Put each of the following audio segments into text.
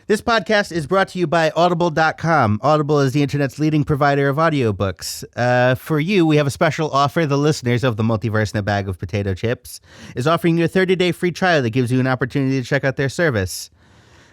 This podcast is brought to you by Audible.com. Audible is the internet's leading provider of audiobooks. For you, we have a special offer. The listeners of the Multiverse and a Bag of Potato Chips is offering you a 30-day free trial that gives you an opportunity to check out their service.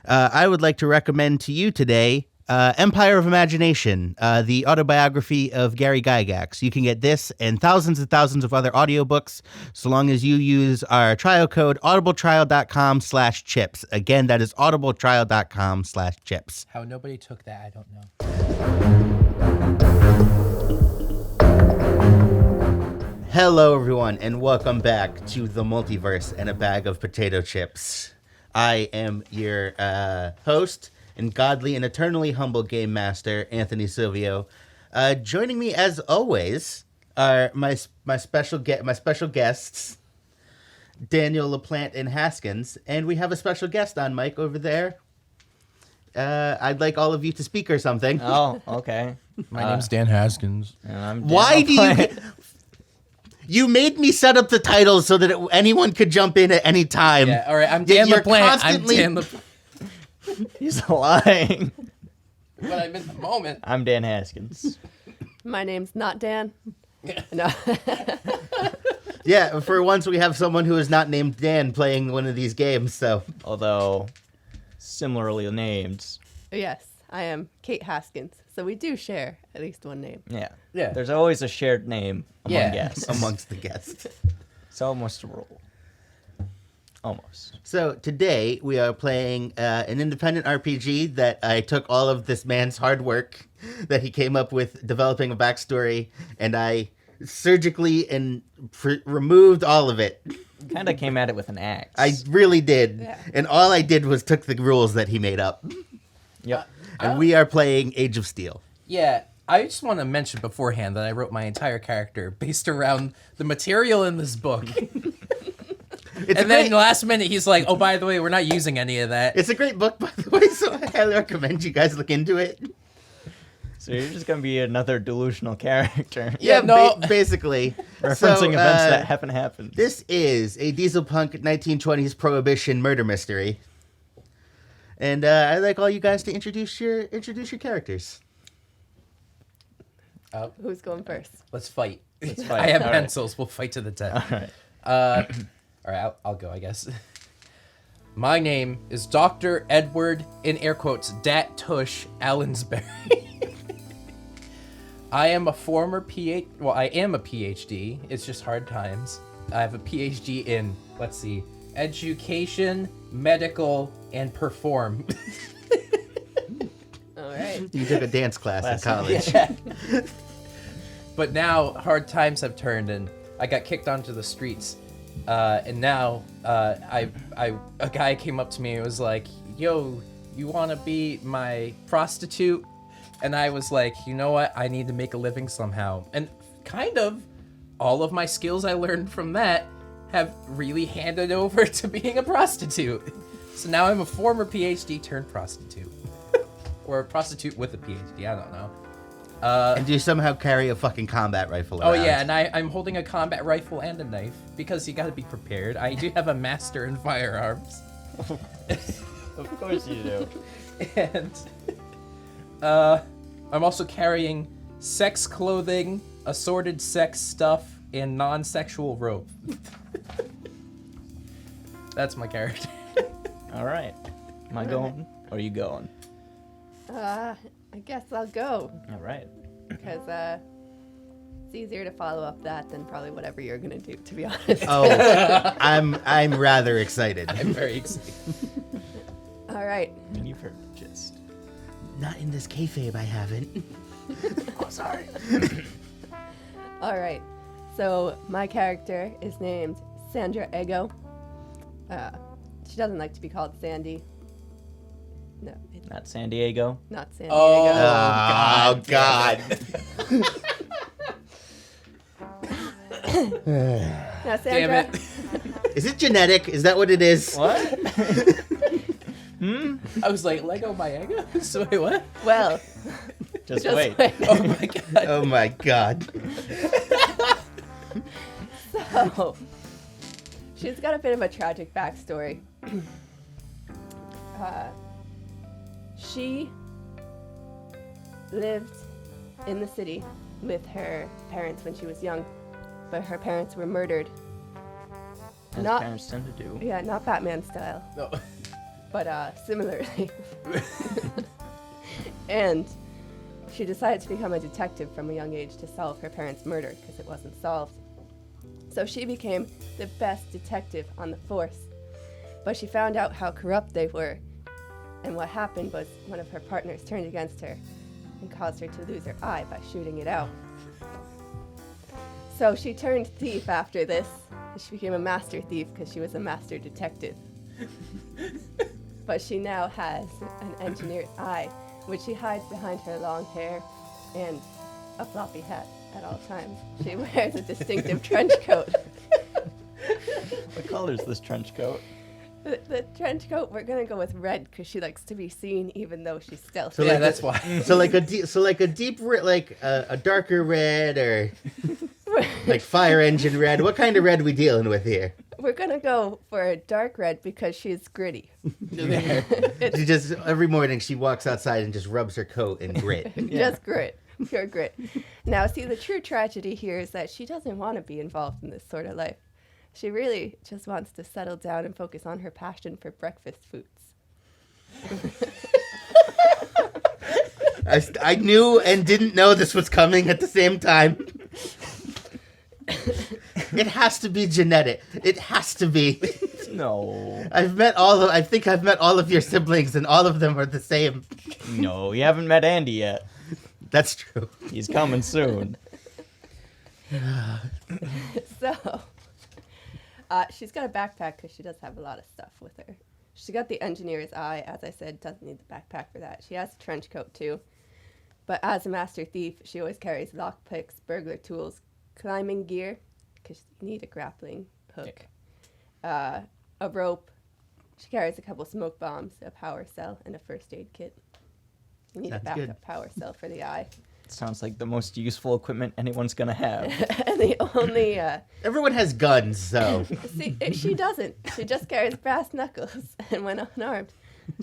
I would like to recommend to you today Empire of Imagination, the autobiography of Gary Gygax. You can get this and thousands of other audiobooks so long as you use our trial code audibletrial.com/chips. Again, that is audibletrial.com/chips. How nobody took that, I don't know. Hello, everyone, and welcome back to the Multiverse and a Bag of Potato Chips. I am your host and godly and eternally humble game master, Anthony Silvio. Joining me, as always, are my special guests, Daniel, LaPlante, and Haskins. And we have a special guest on mic over there. I'd like all of you to speak or something. Oh, okay. My name's Dan Haskins. And I'm Dan Why do you... LaPlante. You made me set up the titles so that anyone could jump in at any time. Yeah, all right, I'm Dan You're LaPlante. constantly- I'm Dan LaPlante. He's lying. But I'm in the moment. I'm Dan Haskins. My name's not Dan. No. Yeah, for once we have someone who is not named Dan playing one of these games, so... Although, similarly named. Yes, I am Cait Haskins. So we do share at least one name. Yeah. Yeah. There's always a shared name among Yeah. guests. amongst the guests. It's almost a rule. Almost. So today we are playing an independent RPG that I took all of this man's hard work that he came up with developing a backstory, and I surgically removed all of it. Kind of came at it with an axe. I really did. Yeah. And all I did was took the rules that he made up. Yep. And we are playing Age of Steel. Yeah, I just want to mention beforehand that I wrote my entire character based around the material in this book. And then last minute, he's like, oh, by the way, we're not using any of that. It's a great book, by the way, so I highly recommend you guys look into it. So you're just going to be another delusional character. Yeah, no. Basically. Referencing events that haven't happened. This is a diesel punk 1920s prohibition murder mystery. And I'd like all you guys to introduce your characters. Who's going first? Let's fight. Let's fight. I have All right. pencils. We'll fight to the death. All right. All right, I'll go, I guess. My name is Dr. Edward, in air quotes, Dat Tush Allensbury. I am a PhD. It's just hard times. I have a PhD in, let's see, education, medical, and perform. All right. You took a dance class in college. Yeah. But now hard times have turned, and I got kicked onto the streets. And now a guy came up to me and was like, yo, you want to be my prostitute? And I was like, you know what? I need to make a living somehow. And kind of all of my skills I learned from that have really handed over to being a prostitute. So now I'm a former PhD turned prostitute. Or a prostitute with a PhD, I don't know. And you somehow carry a fucking combat rifle around. Oh yeah, and I'm holding a combat rifle and a knife, because you gotta be prepared. I do have a master in firearms. Of course you do. And I'm also carrying sex clothing, assorted sex stuff, and non-sexual rope. That's my character. All right. Am I going? Or are you going? I guess I'll go. All right. Because it's easier to follow up that than probably whatever you're going to do, to be honest. Oh, I'm rather excited. I'm very excited. All right. I mean, you've heard the gist. Not in this kayfabe, I haven't. Oh, sorry. All right. So my character is named Sandra Ego. She doesn't like to be called Sandy. No, it's Not San Diego. not San Oh, Diego. Oh, God. Now, Damn Sandra, it. Is it genetic? Is that what it is? What? I was like, Lego my ego? So wait, what? well, Just just wait. wait. Oh my god. Oh, my God. So, she's got a bit of a tragic backstory. She lived in the city with her parents when she was young, but her parents were murdered. As Not- parents tend to do. Yeah, not Batman style, No. but similarly. And she decided to become a detective from a young age to solve her parents' murder because it wasn't solved. So she became the best detective on the force. But she found out how corrupt they were. And what happened was one of her partners turned against her and caused her to lose her eye by shooting it out. So she turned thief after this. She became a master thief because she was a master detective. But she now has an engineer's eye, which she hides behind her long hair and a floppy hat at all times. She wears a distinctive trench coat. What color is this trench coat? The trench coat, we're gonna go with red because she likes to be seen even though she's stealthy. So Yeah, like that's why. So like a darker red or like fire engine red. What kind of red we dealing with here? We're gonna go for a dark red because she's gritty. She just every morning she walks outside and just rubs her coat in grit. Just grit. Pure grit. Now, see, the true tragedy here is that she doesn't want to be involved in this sort of life. She really just wants to settle down and focus on her passion for breakfast foods. I knew and didn't know this was coming at the same time. It has to be genetic. It has to be. No. I think I've met all of your siblings and all of them are the same. No, you haven't met Andy yet. That's true. He's coming soon. So, she's got a backpack because she does have a lot of stuff with her. She got the engineer's eye, as I said, doesn't need the backpack for that. She has a trench coat too. But as a master thief, she always carries lockpicks, burglar tools, climbing gear, because you need a grappling hook, a rope. She carries a couple smoke bombs, a power cell, and a first aid kit. You need Sounds a backup good. power cell for the eye. Sounds like the most useful equipment anyone's gonna have. And the only... Everyone has guns, so. See, she doesn't. She just carries brass knuckles, and when unarmed,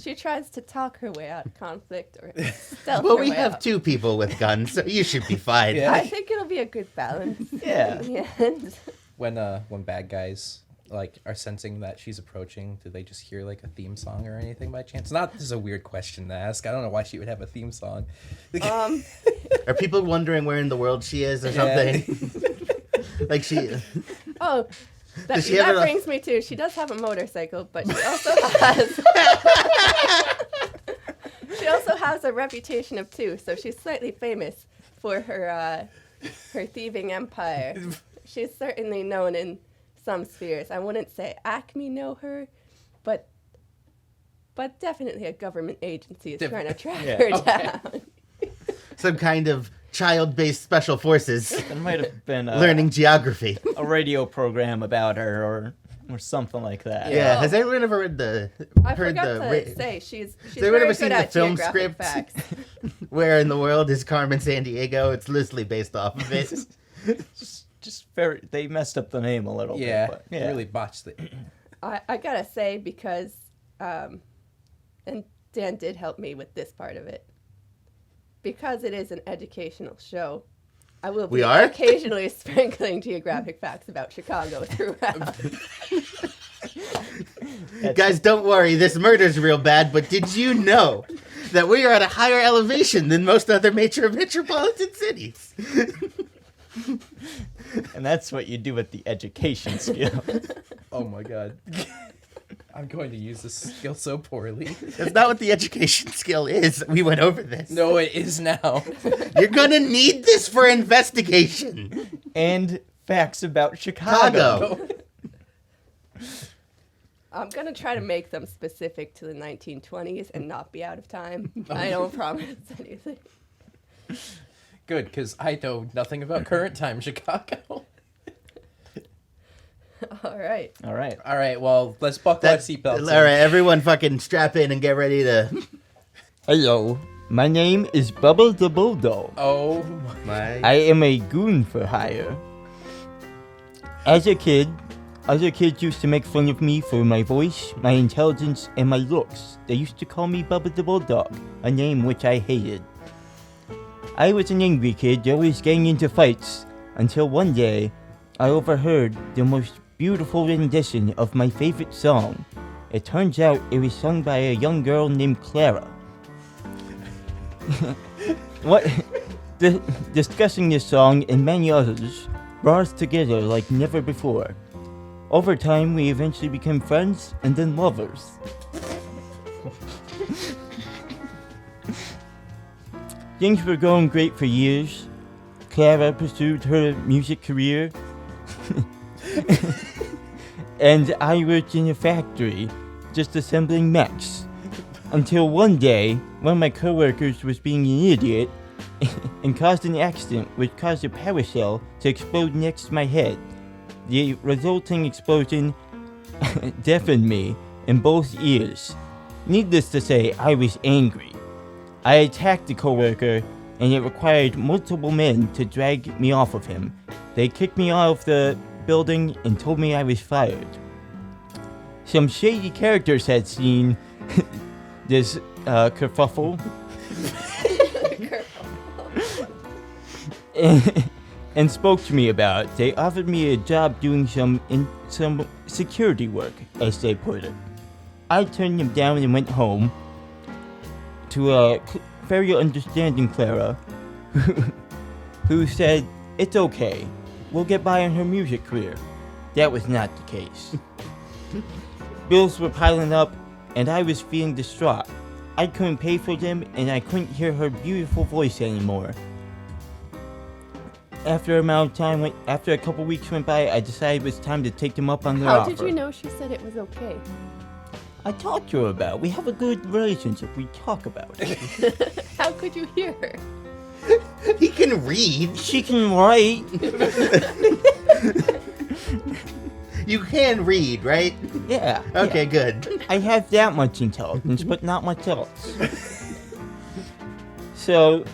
she tries to talk her way out of conflict or stealth Well, her we way have out. 2 people with guns, so you should be fine. Yeah. I think it'll be a good balance. Yeah. In the end. When bad guys like are sensing that she's approaching, do they just hear like a theme song or anything by chance? Not this is a weird question to ask. I don't know why she would have a theme song. Are people wondering where in the world she is or something? Like she. Oh, that, Does she have that a- brings me to, she does have a motorcycle, but she also has... she also has a reputation of 2, so she's slightly famous for her thieving empire. She's certainly known in some spheres. I wouldn't say Acme know her, but definitely a government agency is trying to track Yeah. her Okay. down. Some kind of child-based special forces There might have been learning geography. a radio program about her or something like that. Yeah, Oh. has anyone ever read the I heard forgot the to say she's Has anyone very ever good seen the at film geographic script? facts. Where in the World is Carmen San Diego? It's loosely based off of it. Just very. They messed up the name a little Yeah, bit. But they yeah. really botched it. I gotta say because, and Dan did help me with this part of it. Because it is an educational show, I will We be are? occasionally sprinkling geographic facts about Chicago throughout. Guys, don't worry, this murder's real bad, but did you know that we are at a higher elevation than most other major metropolitan cities? And that's what you do with the education skill. Oh my god. I'm going to use this skill so poorly. That's not what the education skill is. We went over this. No, it is now. You're gonna need this for investigation. And facts about Chicago. Chicago. I'm gonna try to make them specific to the 1920s and not be out of time. I don't promise anything. Good, because I know nothing about current time Chicago. All right. All right. All right, well, let's buckle our seatbelts. All right, everyone fucking strap in and get ready to... Hello. My name is Bubble the Bulldog. Oh, My... I am a goon for hire. As a kid, Other kids used to make fun of me for my voice, my intelligence, and my looks. They used to call me Bubba the Bulldog, a name which I hated. I was an angry kid, always getting into fights, until one day, I overheard the most beautiful rendition of my favorite song. It turns out it was sung by a young girl named Clara. Discussing this song and many others brought us together like never before. Over time, we eventually became friends and then lovers. Things were going great for years. Clara pursued her music career. And I worked in a factory, just assembling mechs. Until one day, one of my coworkers was being an idiot and caused an accident which caused a power cell to explode next to my head. The resulting explosion deafened me in both ears. Needless to say, I was angry. I attacked the coworker, and it required multiple men to drag me off of him. They kicked me off the building and told me I was fired. Some shady characters had seen this kerfuffle and spoke to me about it. They offered me a job doing some security work, as they put it. I turned them down and went home to a very understanding Clara, who said, "It's okay, we'll get by on her music career." That was not the case. Bills were piling up, and I was feeling distraught. I couldn't pay for them, and I couldn't hear her beautiful voice anymore. After a couple weeks went by, I decided it was time to take them up on their offer. How did you know she said it was okay? I talked to her about it. We have a good relationship. We talk about it. How could you hear her? He can read. She can write. You can read, right? Yeah. Okay, yeah. good. I have that much intelligence, but not much else. So,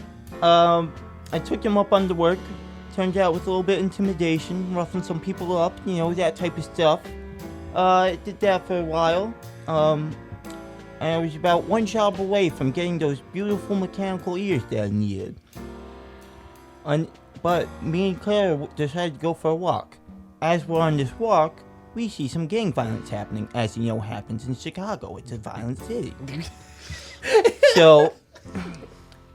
I took him up on the work. Turned out with a little bit of intimidation, roughing some people up, that type of stuff. I did that for a while. And I was about one job away from getting those beautiful mechanical ears that I needed. But me and Claire decided to go for a walk. As we're on this walk, we see some gang violence happening, as you know happens in Chicago. It's a violent city. So,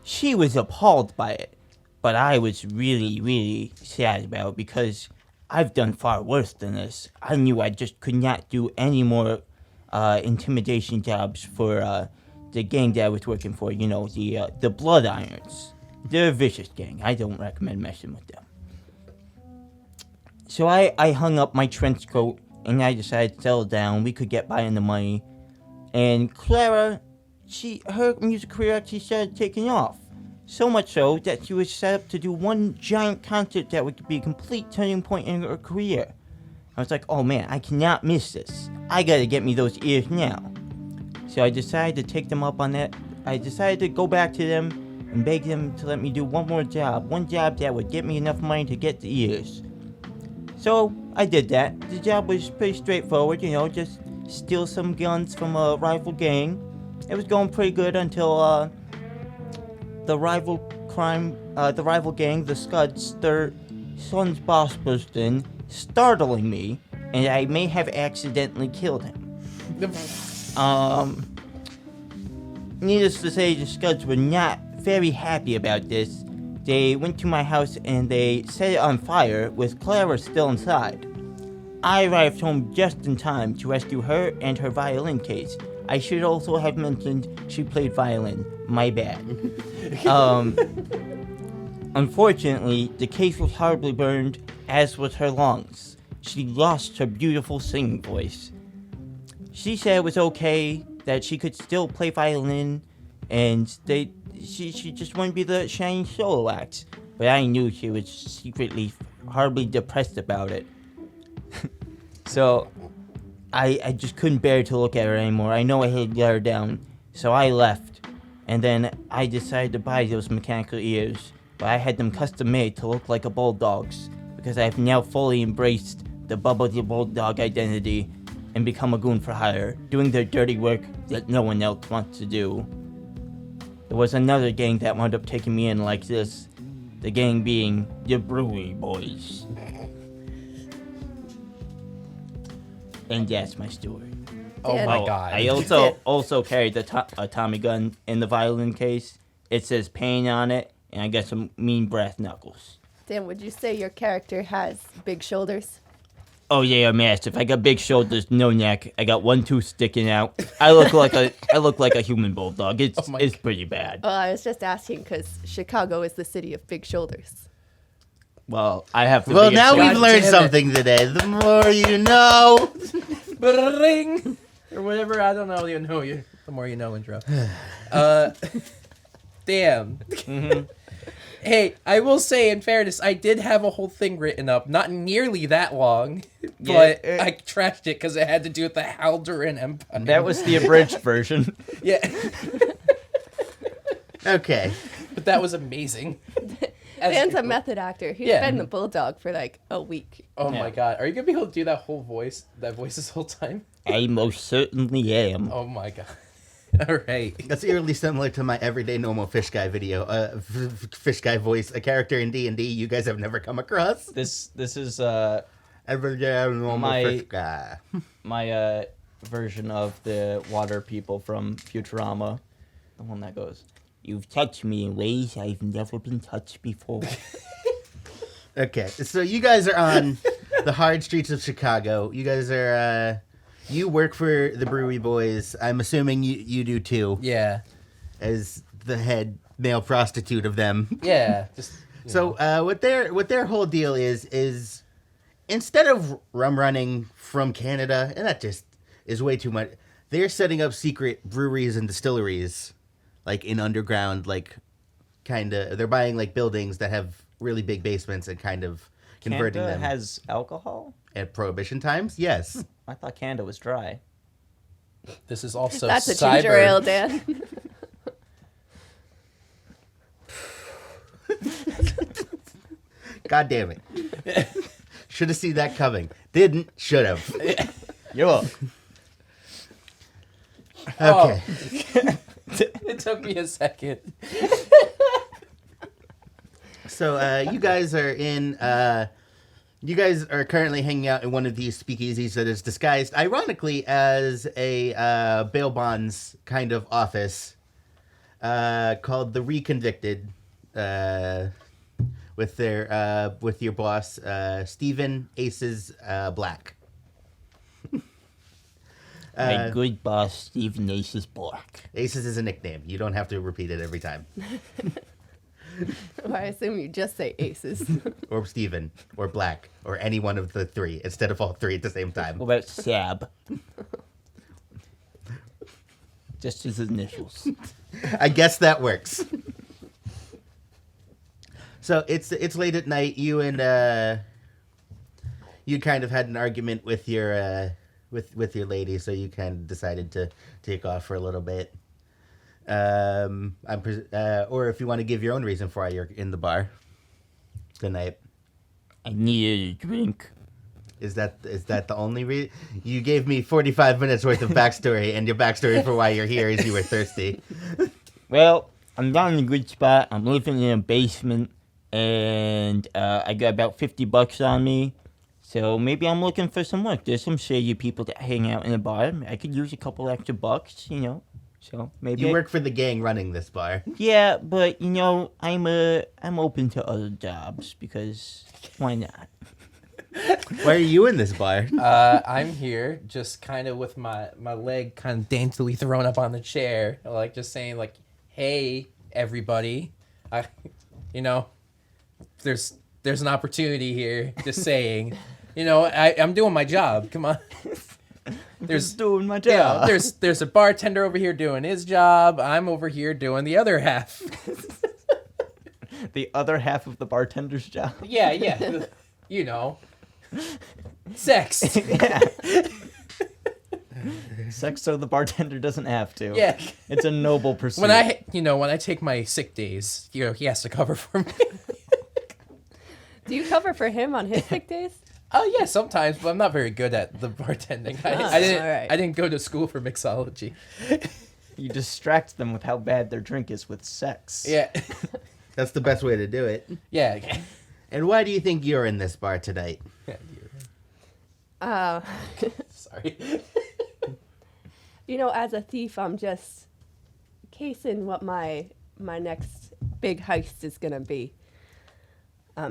she was appalled by it. But I was really, really sad about it because I've done far worse than this. I knew I just could not do any more intimidation jobs for the gang that I was working for. The Blood Irons. They're a vicious gang. I don't recommend messing with them. So I hung up my trench coat and I decided to settle down. We could get by on the money. And Clara, her music career actually started taking off. So much so that she was set up to do one giant concert that would be a complete turning point in her career. I was like, oh man, I cannot miss this. I gotta get me those ears now. So I decided to take them up on that. I decided to go back to them and beg them to let me do one more job. One job that would get me enough money to get the ears. So I did that. The job was pretty straightforward, just steal some guns from a rival gang. It was going pretty good until the rival gang, the Scuds, their son's boss burst in, startling me, and I may have accidentally killed him. Needless to say, the Scuds were not very happy about this. They went to my house and they set it on fire with Clara still inside. I arrived home just in time to rescue her and her violin case. I should also have mentioned she played violin. My bad. Unfortunately, the case was horribly burned, as was her lungs. She lost her beautiful singing voice. She said it was okay, that she could still play violin, and she just wouldn't be the shining solo act. But I knew she was secretly horribly depressed about it. So, I just couldn't bear to look at her anymore. I know I had let her down, so I left. And then I decided to buy those mechanical ears, but I had them custom made to look like a bulldog's, because I have now fully embraced the Bubble the Bulldog identity and become a goon for hire, doing their dirty work that no one else wants to do. There was another gang that wound up taking me in like this, the gang being the Brewery Boys. And that's my story. Oh Yeah. my god. I also carried a Tommy gun in the violin case. It says pain on it, and I got some mean brass knuckles. Dan, would you say your character has big shoulders? Oh yeah, massive. I got big shoulders, no neck. I got one tooth sticking out. I look like a human bulldog. It's my it's pretty bad. Well, I was just asking because Chicago is the city of big shoulders. Well, I have the Well, biggest now shoulders. we've learned damn it. something today. The more you know. Ring or whatever. I don't know. You know you. The more you know, intro. Damn. Mm-hmm. Hey, I will say, in fairness, I did have a whole thing written up, not nearly that long, but Yeah, I trashed it because it had to do with the Haldoran Empire. That was the abridged version. Yeah, Okay. but that was amazing. As- Dan's a method actor. He's Yeah. been the bulldog for like a week. Oh Yeah. my god, are you gonna be able to do that voice this whole time? I most certainly am. Oh my god. All right. That's eerily similar to my everyday normal fish guy video. Fish guy voice, a character in D&D you guys have never come across. This is Everyday normal My- fish guy. my version of the water people from Futurama, the one that goes, "You've touched me in ways I've never been touched before." Okay, so you guys are on the hard streets of Chicago. You guys are, you work for the Brewery Boys. I'm assuming you do too, Yeah. as the head male prostitute of them. Yeah. Just. So what their whole deal is instead of rum running from Canada, and that just is way too much, they're setting up secret breweries and distilleries, like in underground, like kind of. They're buying like buildings that have really big basements and kind of converting Canada them has alcohol? at Prohibition times. Yes. I thought Canada was dry. This is also That's a cyber. ginger ale, Dan. God damn it. Should have seen that coming. Didn't. Should have. You're up. Okay. It took me a second. So you guys are in. You guys are currently hanging out in one of these speakeasies that is disguised, ironically, as a bail bonds kind of office called the Reconvicted, with your boss Stephen Aces Black. My good boss, Stephen Aces Black. Aces is a nickname. You don't have to repeat it every time. Well, I assume you just say aces. Or Stephen, or Black, or any one of the three instead of all three at the same time. What about Sab? Just his initials. I guess that works. So it's late at night. You and you kind of had an argument with your with your lady, so you kind of decided to take off for a little bit. Or if you want to give your own reason for why you're in the bar. Good night. I needed a drink. Is that the only reason? You gave me 45 minutes worth of backstory, and your backstory for why you're here is you were thirsty. Well, I'm not in a good spot. I'm living in a basement, and I got about $50 on me. So maybe I'm looking for some work. There's some shady people that hang out in a bar. I could use a couple extra bucks, you know. So maybe You work for the gang running this bar. Yeah, but you know, I'm open to other jobs because why not? Why are you in this bar? I'm here just kind of with my leg kind of daintily thrown up on the chair, like just saying like, "Hey, everybody, there's an opportunity here." Just saying, I'm doing my job. Come on. There's doing my Yeah, job. there's a bartender over here doing his job. I'm over here doing the other half. The other half of the bartender's job. Yeah. Sex. Yeah. Sex so the bartender doesn't have to. Yeah. It's a noble pursuit. When I take my sick days, he has to cover for me. Do you cover for him on his sick days? Oh yeah, sometimes, but I'm not very good at the bartending. Alright. I didn't go to school for mixology. You distract them with how bad their drink is with sex. Yeah. That's the best way to do it. Yeah. And why do you think you're in this bar tonight? Sorry. As a thief, I'm just casing what my next big heist is gonna be.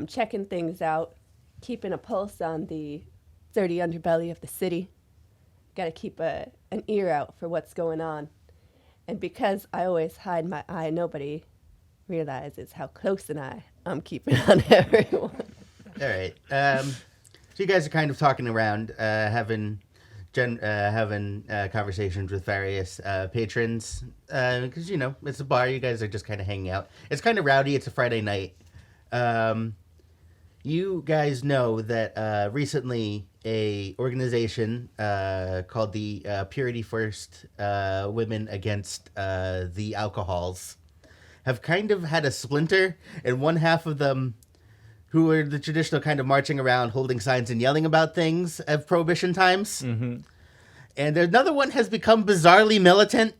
Checking things out, keeping a pulse on the dirty underbelly of the city. Gotta keep an ear out for what's going on. And because I always hide my eye, nobody realizes how close an eye I'm keeping on everyone. All right. So you guys are kind of talking around, having conversations with various patrons, because it's a bar. You guys are just kind of hanging out. It's kind of rowdy. It's a Friday night. You guys know that recently a organization called the Purity First Women Against the Alcohols have kind of had a splinter, and one half of them, who are the traditional kind of marching around, holding signs and yelling about things of Prohibition times. Mm-hmm. And another one has become bizarrely militant.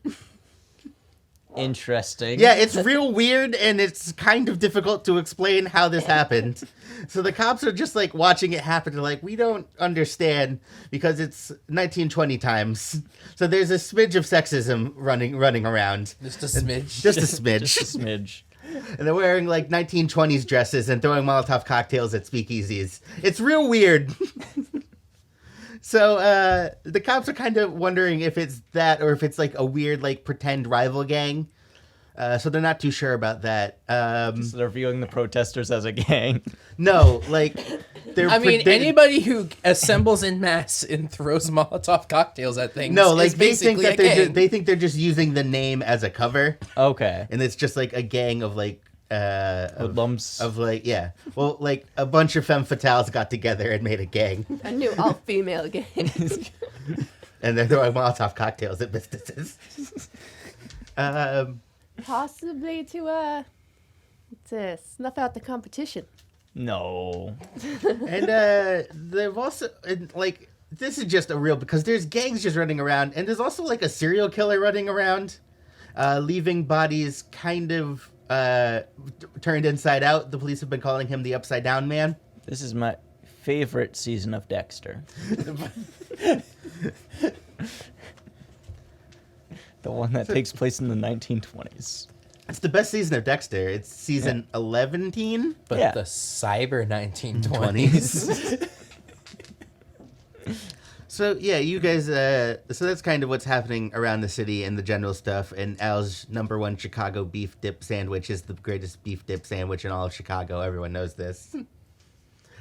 Interesting. Yeah, it's real weird, and it's kind of difficult to explain how this happened. So the cops are just like watching it happen. They're like, we don't understand because it's 1920 times. So there's a smidge of sexism running around. Just a smidge. Just a smidge. Just a smidge. And they're wearing like 1920s dresses and throwing Molotov cocktails at speakeasies. It's real weird. So the cops are kind of wondering if it's that or if it's like a weird like pretend rival gang. So they're not too sure about that. So they're viewing the protesters as a gang. No, like they're. Anybody who assembles in mass and throws Molotov cocktails at things. No, like is they think basically that a gang. they think they're just using the name as a cover, Okay. and it's just like a gang of like Hoodlums. of like well, like a bunch of femme fatales got together and made a gang, A new all-female gang. and they're throwing Molotov cocktails at businesses. Possibly to snuff out the competition. No. And they've also like this is just a real because there's gangs just running around, and there's also like a serial killer running around, leaving bodies kind of turned inside out. The police have been calling him the Upside Down Man. This is my favorite season of Dexter. The one that takes place in the 1920s. It's the best season of Dexter. It's season 11. But Yeah. the cyber 1920s. So yeah, you guys. So that's kind of what's happening around the city and the general stuff. And Al's #1 Chicago beef dip sandwich is the greatest beef dip sandwich in all of Chicago. Everyone knows this.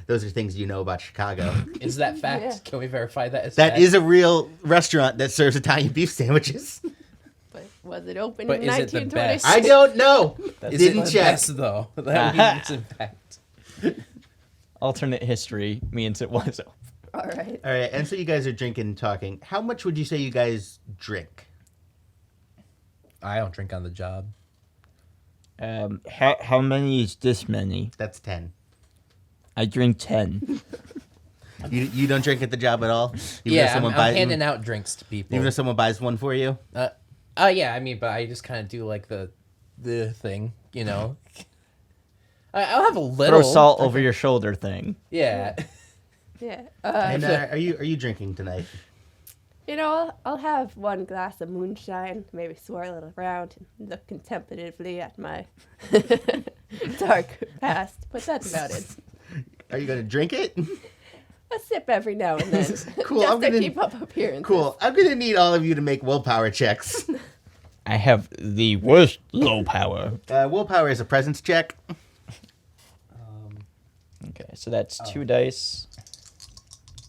Those are things you know about Chicago. Is that fact? Yeah. Can we verify that as That fact? is a real restaurant that serves Italian beef sandwiches. But was it open But in is it the 1926? best? I don't know. That's Is Didn't it the check. best, though? That means it's in fact. Alternate history means it was. All right. All right, and so you guys are drinking and talking. How much would you say you guys drink? I don't drink on the job. How many is this many? That's 10. I drink 10. You don't drink at the job at all? Even Yeah, if I'm someone handing out drinks to people. Even if someone buys one for you? Yeah, I mean, but I just kind of do like the thing, you know. I'll have a little. Throw salt over your shoulder thing. Yeah. Yeah. And are you drinking tonight? I'll have one glass of moonshine, maybe swirl it around and look contemplatively at my dark past. But that's about it. Are you going to drink it? A sip every now and then. Cool, Just I'm to gonna- keep up appearances. Cool. I'm going to need all of you to make willpower checks. I have the worst low power. Willpower is a presence check. Okay, so that's 2 dice.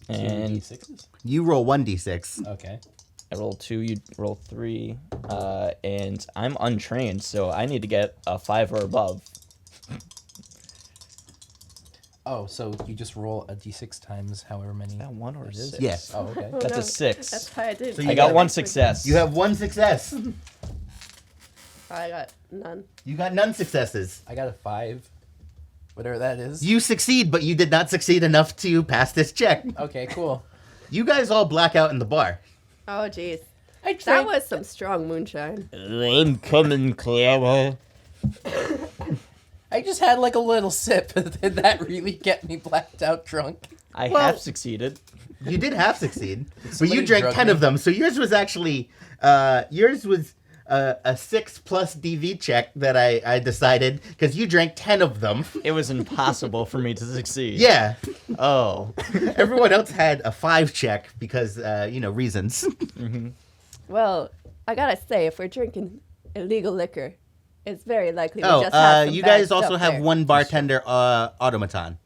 And D6s? You roll 1d6. Okay. I roll 2, you roll 3. And I'm untrained, so I need to get a 5 or above. Oh, so you just roll a d6 times however many. Is that 1 or it is? 6? Yes. Oh, okay. Oh, That's no, a 6. That's why I did. So you I got got- 1 success. You have 1 success. I got none. You got none successes. I got a 5. Whatever that is. You succeed, but you did not succeed enough to pass this check. Okay, cool. You guys all black out in the bar. Oh, jeez. I That drank. was some strong moonshine. I'm coming, Clara. I just had like a little sip. Did that really get me blacked out drunk? I Well- have succeeded. You did half succeed, but somebody you drank drug 10 me? of them. So yours was actually a 6 plus DV check that I decided because you drank 10 of them. It was impossible for me to succeed. Yeah, Oh. everyone else had a 5 check because reasons. Well, I gotta say, if we're drinking illegal liquor, it's very likely we just have some you bad guys also stuff have there. one bartender automaton.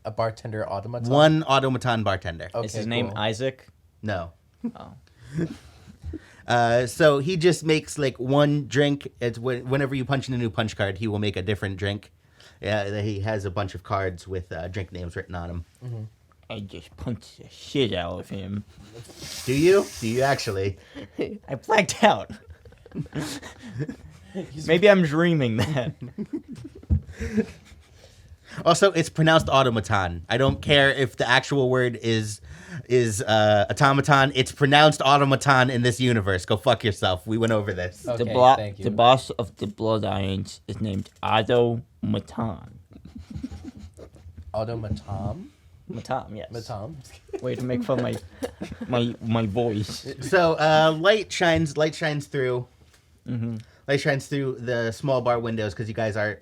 A bartender automaton. One automaton bartender. Okay, Is his name cool. Isaac? No. Oh. So he just makes like one drink. It's whenever you punch in a new punch card, he will make a different drink. Yeah, he has a bunch of cards with drink names written on them. I just punched the shit out of him. Do you? Do you actually? I blacked out. Maybe I'm dreaming that. Also, it's pronounced automaton. I don't care if the actual word is automaton. It's pronounced automaton in this universe. Go fuck yourself. We went over this. Okay, thank you. The boss of the Blood Irons is named Automaton. Automaton? Matam, yes. Matom. Way to make fun of my voice. So light shines through. Mm-hmm. Light shines through the small bar windows because you guys are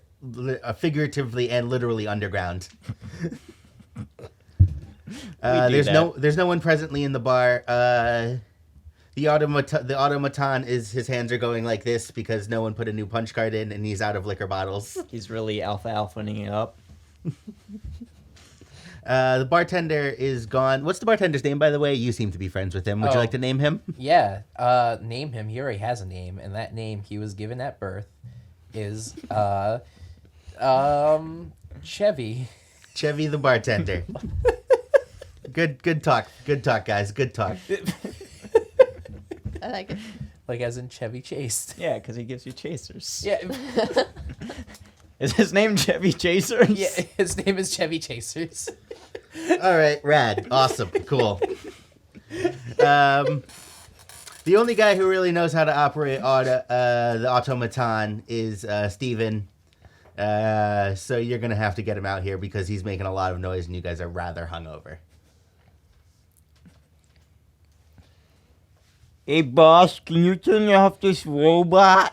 figuratively and literally underground. There's no one presently in the bar. The automaton is his hands are going like this because no one put a new punch card in and he's out of liquor bottles. He's really alpha-ing it up. The bartender is gone. What's the bartender's name, by the way? You seem to be friends with him. Would you Oh. like to name him? Yeah, name him. He already has a name, and that name he was given at birth is Chevy. Chevy the bartender. Good talk. Good talk, guys. Good talk. I like it. Like as in Chevy Chase. Yeah, because he gives you chasers. Yeah, Is his name Chevy Chasers? yeah. His name is Chevy Chasers. All right, rad. Awesome. Cool. The only guy who really knows how to operate the automaton is Steven. So you're going to have to get him out here because he's making a lot of noise and you guys are rather hungover. Hey, boss, can you turn off this robot?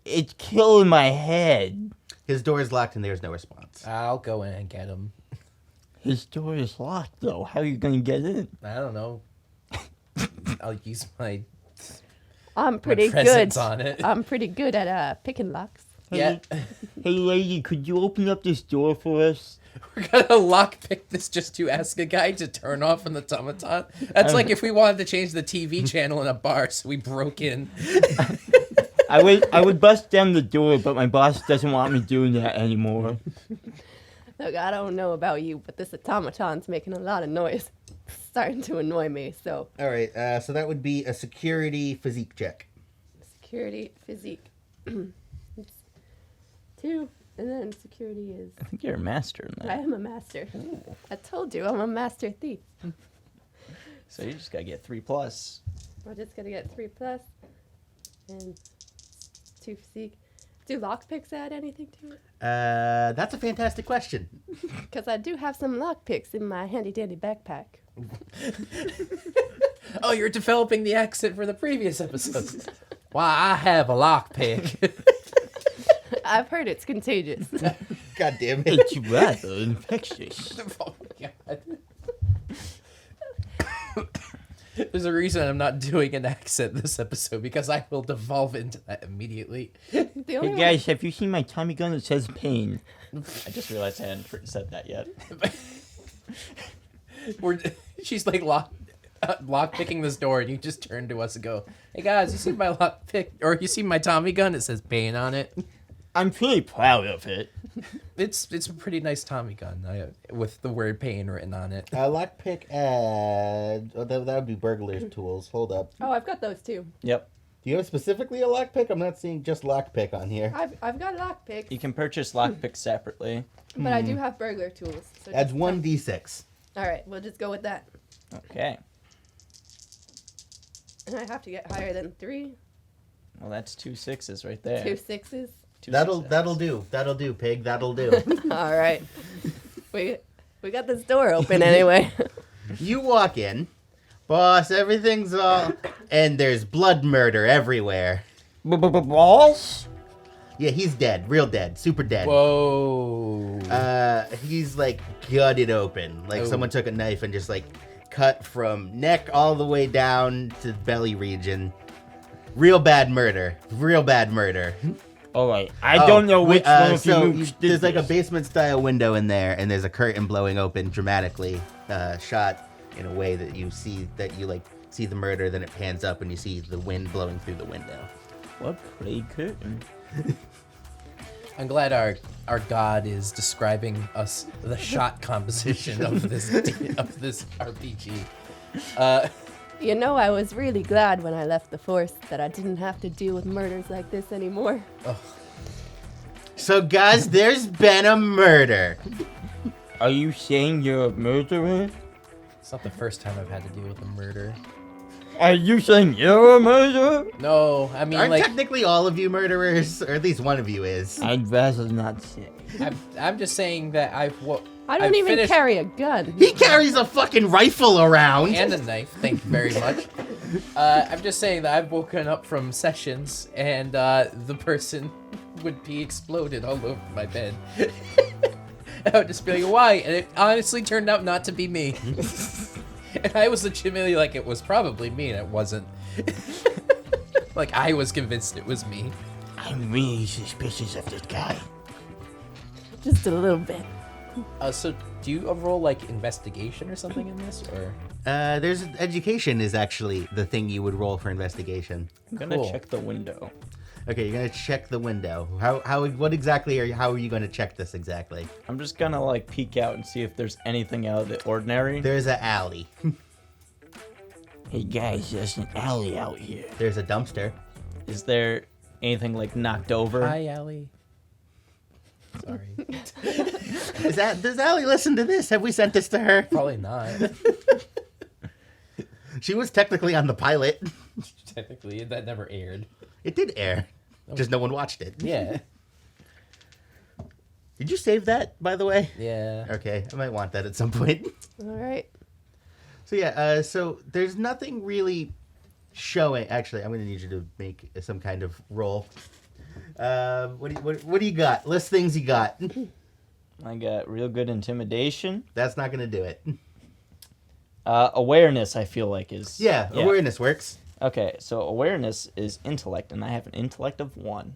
It's killing my head. His door is locked and there's no response. I'll go in and get him. His door is locked, though. How are you going to get in? I don't know. I'll use my I'm pretty good. presence on it. I'm pretty good at picking locks. Yeah, Hey, lady, could you open up this door for us? we're gonna lockpick this just to ask a guy to turn off an automaton. That's like if we wanted to change the TV channel in a bar, so we broke in. I would bust down the door, but my boss doesn't want me doing that anymore. Look, I don't know about you, but this automaton's making a lot of noise. It's starting to annoy me, so All right, so that would be a security physique check. security, physique. It's 2, and then security is... I think you're a master in I that. am a master. I told you, I'm a master thief. So you just gotta get 3+. We're just gonna get 3+, and 2 physique. Do lockpicks add anything to it? That's a fantastic question. Because I do have some lockpicks in my handy-dandy backpack. Oh, you're developing the accent for the previous episode. Why, I have a lockpick. I've heard it's contagious. God damn it. It's rather infectious. Oh my god. There's a reason I'm not doing an accent this episode because I will devolve into that immediately. The only Hey guys, have you seen my Tommy gun that says pain? I just realized I hadn't said that yet. She's like lock picking this door, and you just turn to us and go, "Hey guys, you see my lock pick, or you see my Tommy gun? It says pain on it." I'm pretty proud of it. It's a pretty nice Tommy gun with the word pain written on it. Lockpick that would be burglar's tools. Hold up. Oh, I've got those too. Yep. Do you have specifically a lockpick? I'm not seeing just lockpick on here. I've got lockpicks, You can purchase lockpicks separately. but I do have burglar tools. So Adds just 1d6. All right, we'll just go with that. Okay. And I have to get higher than 3. Well, that's 2 6s right there. 2 6s. Two That'll successes. do, pig. That'll do. All right. We got this door open anyway. You walk in, boss. Everything's all, and there's blood murder everywhere. Balls? Yeah, he's dead, real dead, super dead. Whoa. He's like gutted open, like Oh. someone took a knife and just like cut from neck all the way down to belly region. Real bad murder. Real bad murder. All right. I don't know which one of so you mooks did there's like a this. basement style window in there, and there's a curtain blowing open dramatically, shot in a way that you see the murder. Then it pans up, and you see the wind blowing through the window. What pretty curtain? I'm glad our god is describing us the shot composition of this RPG. You know, I was really glad when I left the force that I didn't have to deal with murders like this anymore. So, guys, there's been a murder. Are you saying you're a murderer? It's not the first time I've had to deal with a murder. Are you saying you're a murderer? No, I mean Aren't like technically all of you murderers, or at least one of you is. I'd rather not say. I'm just saying that I don't even finished- carry a gun. He carries a fucking rifle around. and a knife. Thank you very much. I'm just saying that I've woken up from sessions and the person would be exploded all over my bed. I would just be like, why? And it honestly turned out not to be me. And I was legitimately like, it was probably me, and it wasn't. Like, I was convinced it was me. I'm really suspicious of this guy. Just a little bit. So, do you roll, like, investigation or something in this, or? There's education is actually the thing you would roll for investigation. I'm gonna Cool. check the window. Okay, you're gonna check the window. How are you gonna check this exactly? I'm just gonna like peek out and see if there's anything out of the ordinary. There's an alley. Hey guys, there's an alley out here. There's a dumpster. Is there anything like knocked over? Hi, Allie. Sorry. Does Allie listen to this? Have we sent this to her? Probably not. She was technically on the pilot. Technically, that never aired. It did air. Just no one watched it. Yeah. Did you save that, by the way? Yeah. Okay, I might want that at some point. All right. So yeah, so there's nothing really showing. Actually, I'm gonna need you to make some kind of roll. What do you got? List things you got. I got real good intimidation. That's not gonna do it. Awareness, I feel like is. Yeah, awareness works. Okay, so awareness is intellect, and I have an intellect of 1.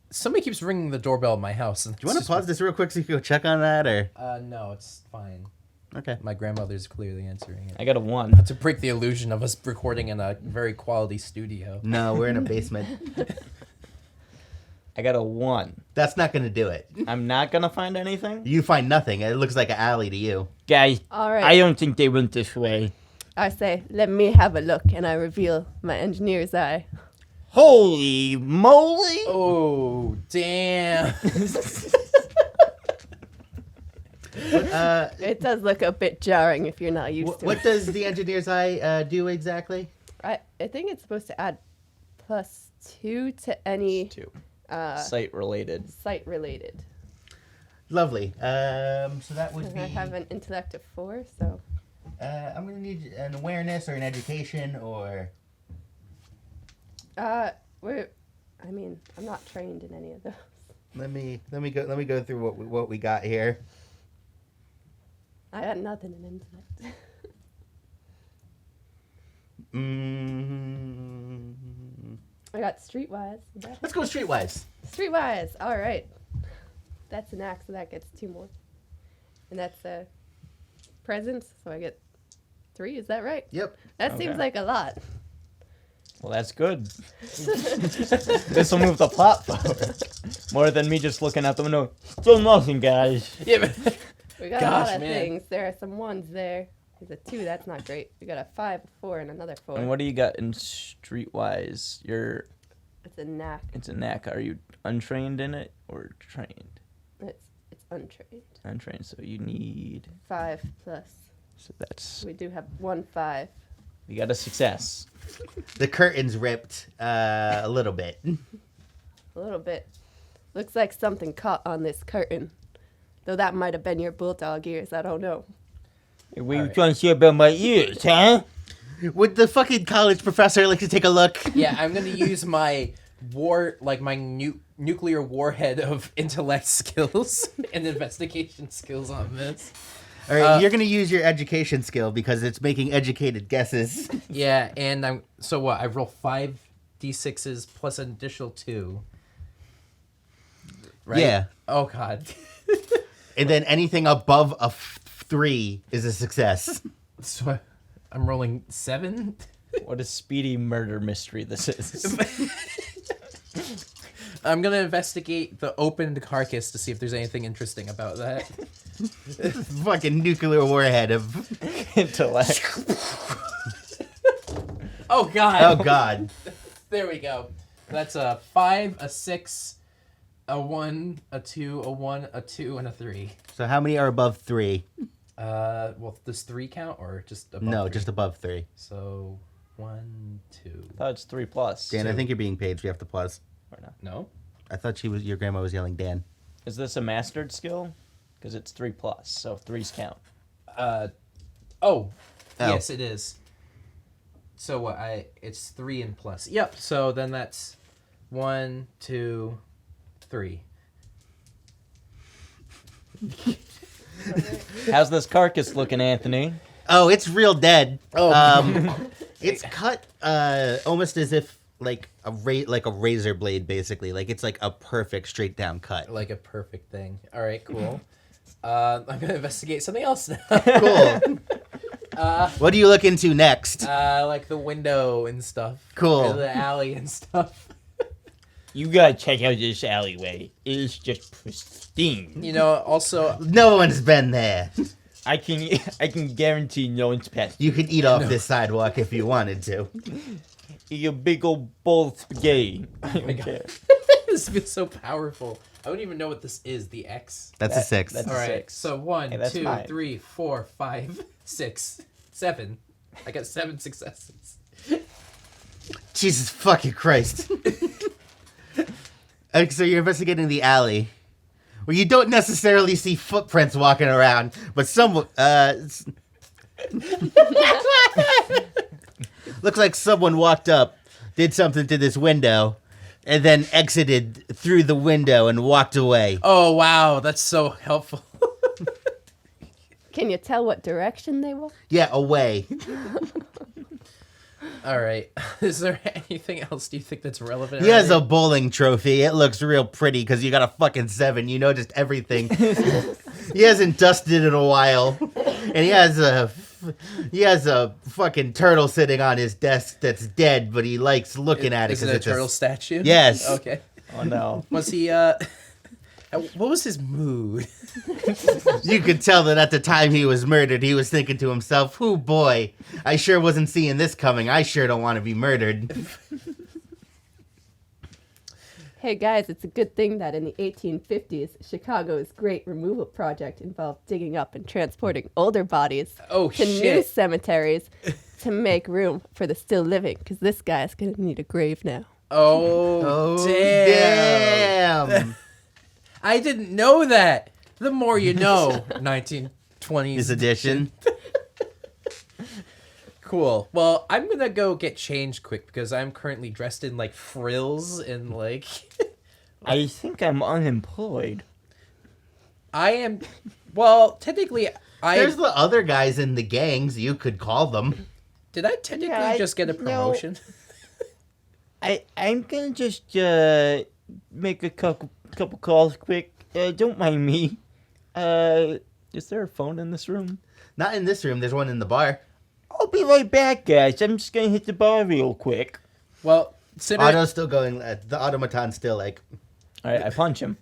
Somebody keeps ringing the doorbell at my house. And Do you want to pause this real quick so you can go check on that, or? No, it's fine. Okay. My grandmother's clearly answering it. I got a 1. To break the illusion of us recording in a very quality studio. No, we're in a basement. I got a 1. That's not gonna do it. I'm not gonna find anything. You find nothing. It looks like an alley to you. Guys, All right. I don't think they went this way. I say, let me have a look, and I reveal my engineer's eye. Holy moly! Oh, damn. It does look a bit jarring if you're not used to What it. does the engineer's eye do exactly? I think it's supposed to add +2 to any 2. uh, Sight related. site related. Lovely. So that would And be. I have an intellect of 4, so I'm gonna need an awareness or an education or. I'm not trained in any of those. Let me go through what we got here. I got nothing in intellect. I got streetwise. Let's go streetwise. Streetwise. All right. That's an axe, so that gets 2 more. And that's a presence, so I get 3. Is that right? Yep. That Okay. seems like a lot. Well, that's good. This will move the plot forward. More than me just looking out the window. Still nothing, guys. Yeah, but We got Gosh, a lot of man. things. There are some 1s there. He's a 2. That's not great. We got a 5, a 4, and another 4. And what do you got in streetwise? It's a knack. It's a knack. Are you untrained in it or trained? It's untrained. Untrained. So you need. 5 plus. So that's. We do have 1 5. You got a success. The curtain's ripped a little bit. A little bit. Looks like something caught on this curtain. Though that might have been your bulldog ears. I don't know. We were trying to see about my ears, huh? Would the fucking college professor like to take a look? Yeah, I'm gonna use my nuclear warhead of intellect skills and investigation skills on this. All right, you're gonna use your education skill because it's making educated guesses. Yeah, and so what? I roll 5 d6s plus an additional 2. Right? Yeah. Oh god. And then anything above a 3 is a success. So I'm rolling 7. What a speedy murder mystery this is. I'm gonna investigate the opened carcass to see if there's anything interesting about that. Fucking nuclear warhead of. Intellect. Oh god. Oh god. There we go. That's a 5, a 6, a 1, a 2, a 1, a 2, and a 3. So how many are above 3? Well, does 3 count or just above? No, 3? just above 3. So 1, 2. I thought it's 3 plus. Dan, I Two. think you're being paid. So we have to pause. Or not. No. I thought your grandma was yelling Dan. Is this a mastered skill? Because it's 3 plus, so 3s count. Oh. Yes, it is. So what? It's 3 and plus. Yep. So then that's 1, 2, 3. How's this carcass looking, Anthony? Oh, it's real dead. Oh. It's cut almost as if like a razor blade, basically. Like it's like a perfect straight down cut. Like a perfect thing. All right. Cool. I'm gonna investigate something else now. Cool. What do you look into next? Like the window and stuff. Cool. Or the alley and stuff. You gotta check out this alleyway. It's just pristine. You know, also, No one's been there. I can guarantee no one's passed. You could eat off this sidewalk if you wanted to. Eat a big old bowl of spaghetti. I my don't God. care. this feels so powerful. I don't even know what this is. The X. That's a 6. that's- All right. 6. So 1, Hey, that's 2, mine. 3, 4, 5, 6, 7. I got 7 successes. Jesus fucking Christ. So you're investigating the alley, where you don't necessarily see footprints walking around, but someone looks like someone walked up, did something to this window, and then exited through the window and walked away. Oh wow, that's so helpful. Can you tell what direction they walk? Yeah, away. All right. Is there anything else do you think that's relevant? He has a bowling trophy. It looks real pretty because you got a fucking 7. You know just everything. He hasn't dusted it in a while, and he has a fucking turtle sitting on his desk that's dead, but he likes looking at it Is because it a it's turtle statue? Yes. Okay. Oh no. Was he? What was his mood? You could tell that at the time he was murdered, he was thinking to himself, "Oh boy, I sure wasn't seeing this coming. I sure don't want to be murdered." Hey guys, it's a good thing that in the 1850s, Chicago's great removal project involved digging up and transporting older bodies Oh, to new shit. cemeteries to make room for the still living, because this guy's going to need a grave now. Oh, damn. I didn't know that. The more you know. 1920s His edition. Cool. Well, I'm gonna go get changed quick because I'm currently dressed in like frills and like. I think I'm unemployed. I am. Well, technically, There's the other guys in the gangs. You could call them. did I technically Yeah, just get a promotion? I'm gonna just make a couple calls quick. Don't mind me. Is there a phone in this room? Not in this room. There's one in the bar. I'll be right back, guys. I'm just gonna hit the bar real quick. Well, consider Auto's still going. The automaton's still like. All right, I punch him.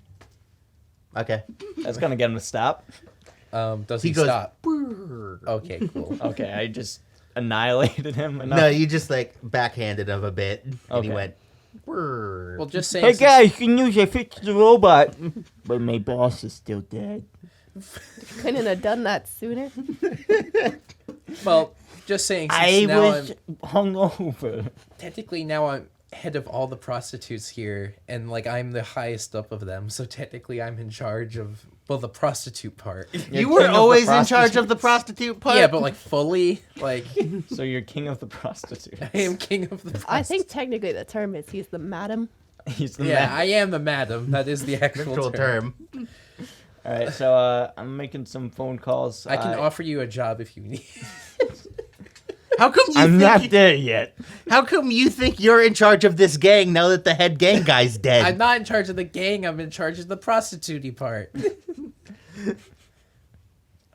Okay. That's gonna get him to stop. Does He he goes, stop? "Brrr." Okay, cool. Okay, I just annihilated him enough. No, you just like backhanded him a bit, and he Okay. went. "Brrr." Well, just saying. Hey since- guys, good news, I fixed the robot. But my boss is still dead. Couldn't have done that sooner. Well, just saying. Since I now was I'm hungover. technically now I'm head of all the prostitutes here, and like I'm the highest up of them. So technically, I'm in charge of the prostitute part. You're You were king of the always in charge of the prostitutes. prostitute part. Yeah, but like fully, like So you're king of the prostitutes. I am king of the. I think technically the term is he's the madam. He's the Yeah, man. I am the madam. That is the actual actual term. term. All right, so I'm making some phone calls. I can offer you a job if you need. How come you I'm think not there yet. How come you think you're in charge of this gang now that the head gang guy's dead? I'm not in charge of the gang. I'm in charge of the prostitute part.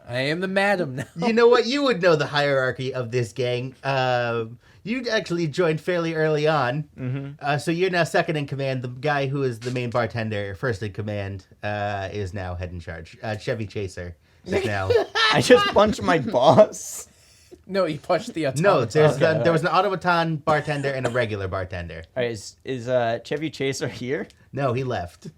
I am the madam now. You know what? You would know the hierarchy of this gang. You actually joined fairly early on, so you're now second in command. The guy who is the main bartender, first in command, is now head in charge. Chevy Chaser is now. I just punched my boss. No, you punched the automaton. No, Okay, there was an automaton bartender and a regular bartender. All right, is Chevy Chaser here? No, he left.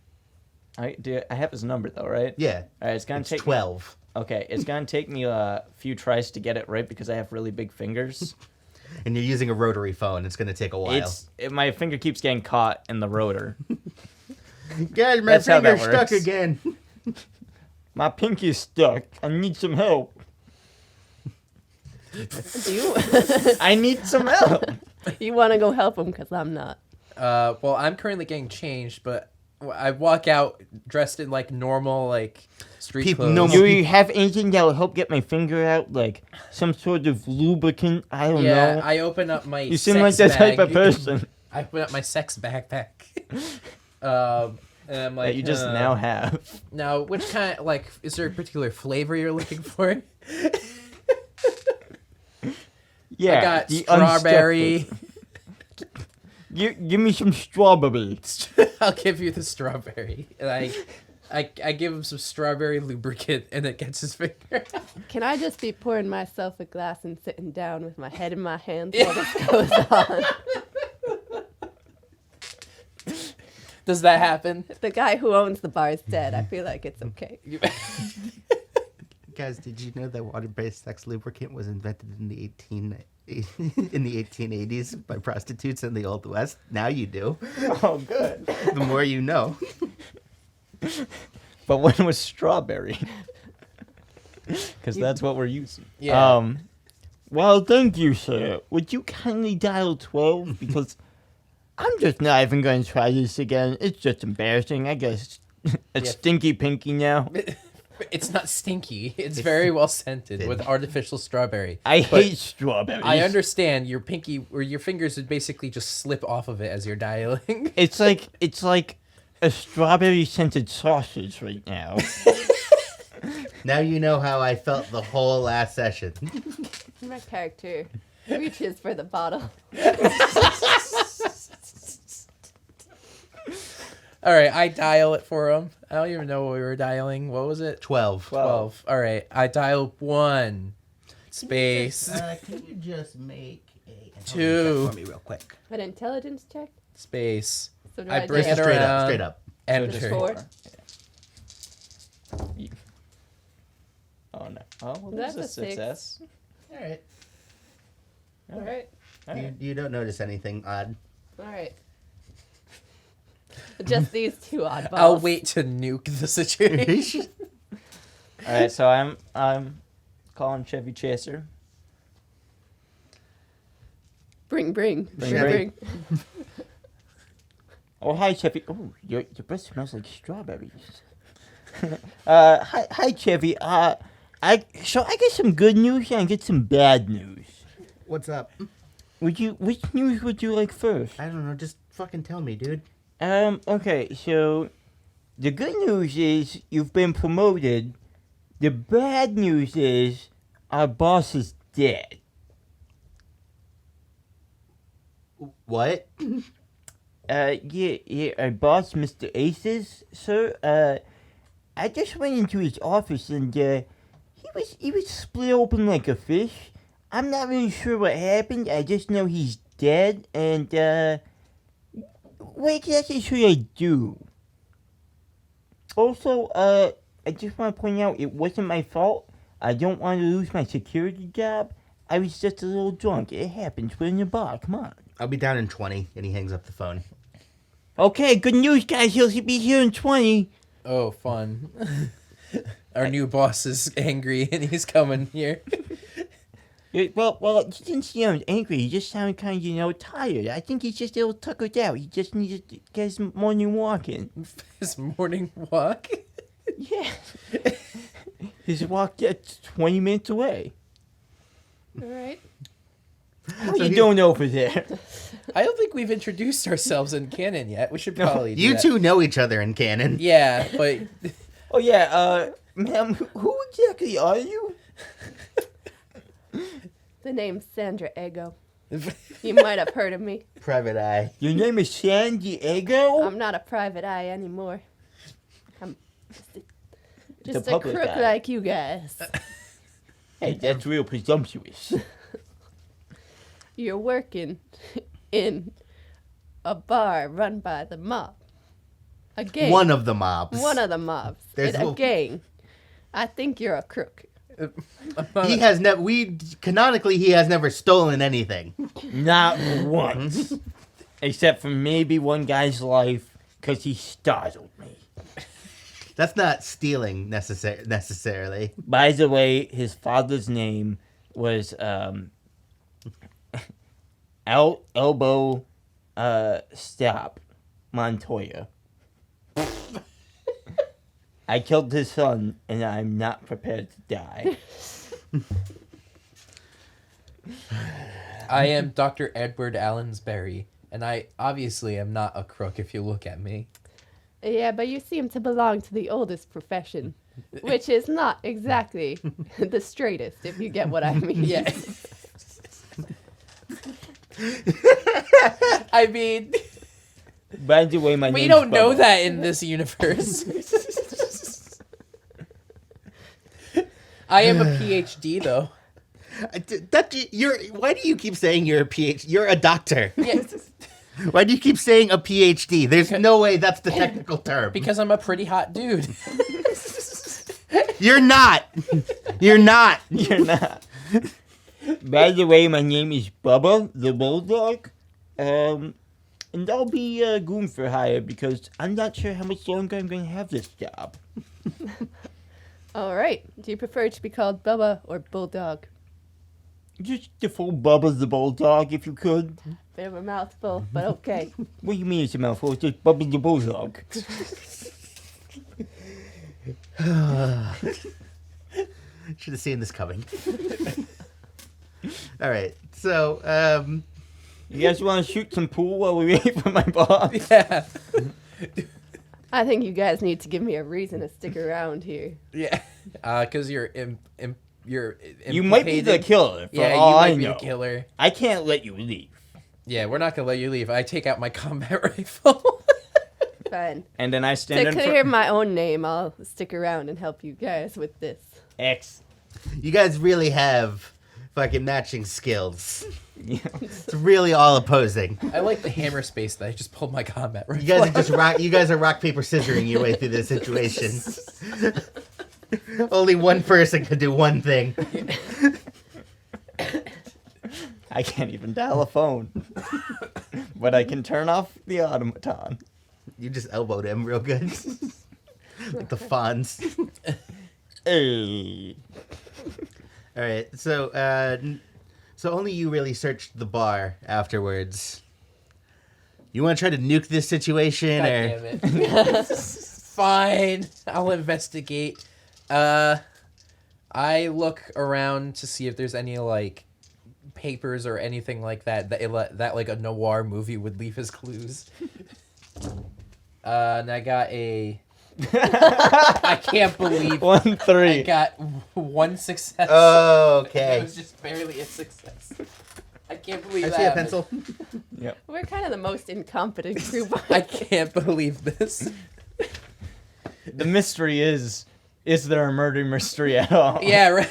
I have his number though, right? Yeah, All right, it's gonna it's take 12. Okay, it's gonna take me a few tries to get it right because I have really big fingers. And you're using a rotary phone. It's going to take a while. My finger keeps getting caught in the rotor. Guys, my That's how that finger's stuck works. again. My pinky's stuck. I need some help. Do you I need some help. you want to go help him? Because I'm not. Well, I'm currently getting changed, but I walk out dressed in like normal like street People- clothes. no Do you have anything that will help get my finger out? Like some sort of lubricant? I don't Yeah, know. I open up my. You seem like sex that type bag. of person I open up my sex backpack. And I'm like, that you just now have. Now, which kind? Like, is there a particular flavor you're looking for? Yeah, I got the strawberry. unstuck- Give me some strawberry. I'll give you the strawberry, and I give him some strawberry lubricant, and it gets his finger. Can I just be pouring myself a glass and sitting down with my head in my hands while this goes on? Does that happen? The guy who owns the bar is dead. I feel like it's okay. Guys, did you know that water-based sex lubricant was invented in the 1880s by prostitutes in the Old West? Now you do. Oh, good. The more you know. But when was strawberry? Because that's what we're using. Yeah. Well, thank you, sir. Would you kindly dial 12? Because I'm just not even going to try this again. It's just embarrassing. I guess it's Yeah. stinky pinky now. It's not stinky. It's very well scented with artificial strawberry. I But hate strawberries. I understand your pinky or your fingers would basically just slip off of it as you're dialing. It's like a strawberry scented sausage right now. Now you know how I felt the whole last session. My character reaches for the bottle. All right, I dial it for him. I don't even know what we were dialing. What was it? 12. 12. All right, I dial 1 space Can you just make a... 2 For me real quick. An intelligence check. space. So do I I bring just it Straight around. up, straight up. Enter. 4? Oh no. Oh, well, That's that's a a 6. success. All right. All right. You don't notice anything odd. All right. Just these two oddballs. I'll wait to nuke the situation. All right, so I'm calling Chevy Chaser. Bring. Bring. Oh, hi, Chevy. Oh, your breath smells like strawberries. Hi, Chevy. So I get some good news and I get some bad news. What's up? Which news would you like first? I don't know. Just fucking tell me, dude. Okay, so the good news is you've been promoted. The bad news is our boss is dead. What? Yeah, our boss, Mr. Aces, sir, I just went into his office and, was split open like a fish. I'm not really sure what happened. I just know he's dead. And what exactly should I do? Also, I just want to point out it wasn't my fault. I don't want to lose my security job. I was just a little drunk. It happens. We're in the bar. Come on. I'll be down in 20, and he hangs up the phone. Okay, good news, guys. He'll be here in 20. Oh, fun. Our new boss is angry and he's coming here. Well, he didn't sound angry. He just sounded kind of, tired. I think he's just a little tuckered out. He just needs to get his morning walk in. His morning walk? Yeah. His walk gets 20 minutes away. All right. How you doing over there? I don't think we've introduced ourselves in canon yet. We should probably do You that. two know each other in canon. Yeah, but... Oh, yeah, ma'am, who exactly are you? The name's Sandra Ego. You might have heard of me. Private Eye. Your name is San Diego? I'm not a private eye anymore. I'm just a public crook eye. like you guys. Hey, that's real presumptuous. You're working in a bar run by the mob. A gang. One of the mobs. One of the mobs. There's It's a a- gang. I think you're a crook. He has never. Canonically, he has never stolen anything. Not once. Except for maybe one guy's life, because he startled me. That's not stealing necessarily. By the way, his father's name was Elbow Stop Montoya. I killed his son, and I'm not prepared to die. I am Dr. Edward Allensberry, and I obviously am not a crook if you look at me. Yeah, but you seem to belong to the oldest profession, which is not exactly the straightest, if you get what I mean. Yeah. I mean, By the way, my we name's don't know Bubba. that in this universe. I am a PhD, though. Why do you keep saying you're a PhD? You're a doctor. Yes. Why do you keep saying a PhD? There's no way that's the technical term. Because I'm a pretty hot dude. You're not. You're not. You're not. By the way, my name is Bubba the Bulldog. And I'll be goon for hire because I'm not sure how much longer I'm going to have this job. All right. Do you prefer to be called Bubba or Bulldog? Just the full Bubba the Bulldog, if you could. Bit of a mouthful, but okay. What do you mean it's a mouthful? It's just Bubba the Bulldog. Should have seen this coming. All right. So, You guys want to shoot some pool while we wait for my boss? Yeah. I think you guys need to give me a reason to stick around here. Yeah. Because you're You might be the implicated. killer, for Yeah, you all might I be know. the killer. I can't let you leave. Yeah, we're not gonna let you leave. I take out my combat rifle. Fine. And then I stand To in clear front. my own name, I'll stick around and help you guys with this. X. you guys really have fucking matching skills. Yeah. It's really all opposing. I like the hammer space that I just pulled my combat rifle. You guys are just rock. You guys are rock paper scissoring your way through this situation. Only one person can do one thing. I can't even dial a phone. But I can turn off the automaton. You just elbowed him real good. Like the Fonz. Hey. All right. So only you really searched the bar afterwards. You want to try to nuke this situation, God or damn it. Fine, I'll investigate. I look around to see if there's any like papers or anything like that that like a noir movie would leave as clues. And I got a. I can't believe 1, 3. I got one success. Oh, It okay. was just barely a success. I can't believe I that see a happened. pencil. Yep. We're kind of the most incompetent group. I can't believe this. The mystery is, Is there a murder mystery at all? Yeah, right.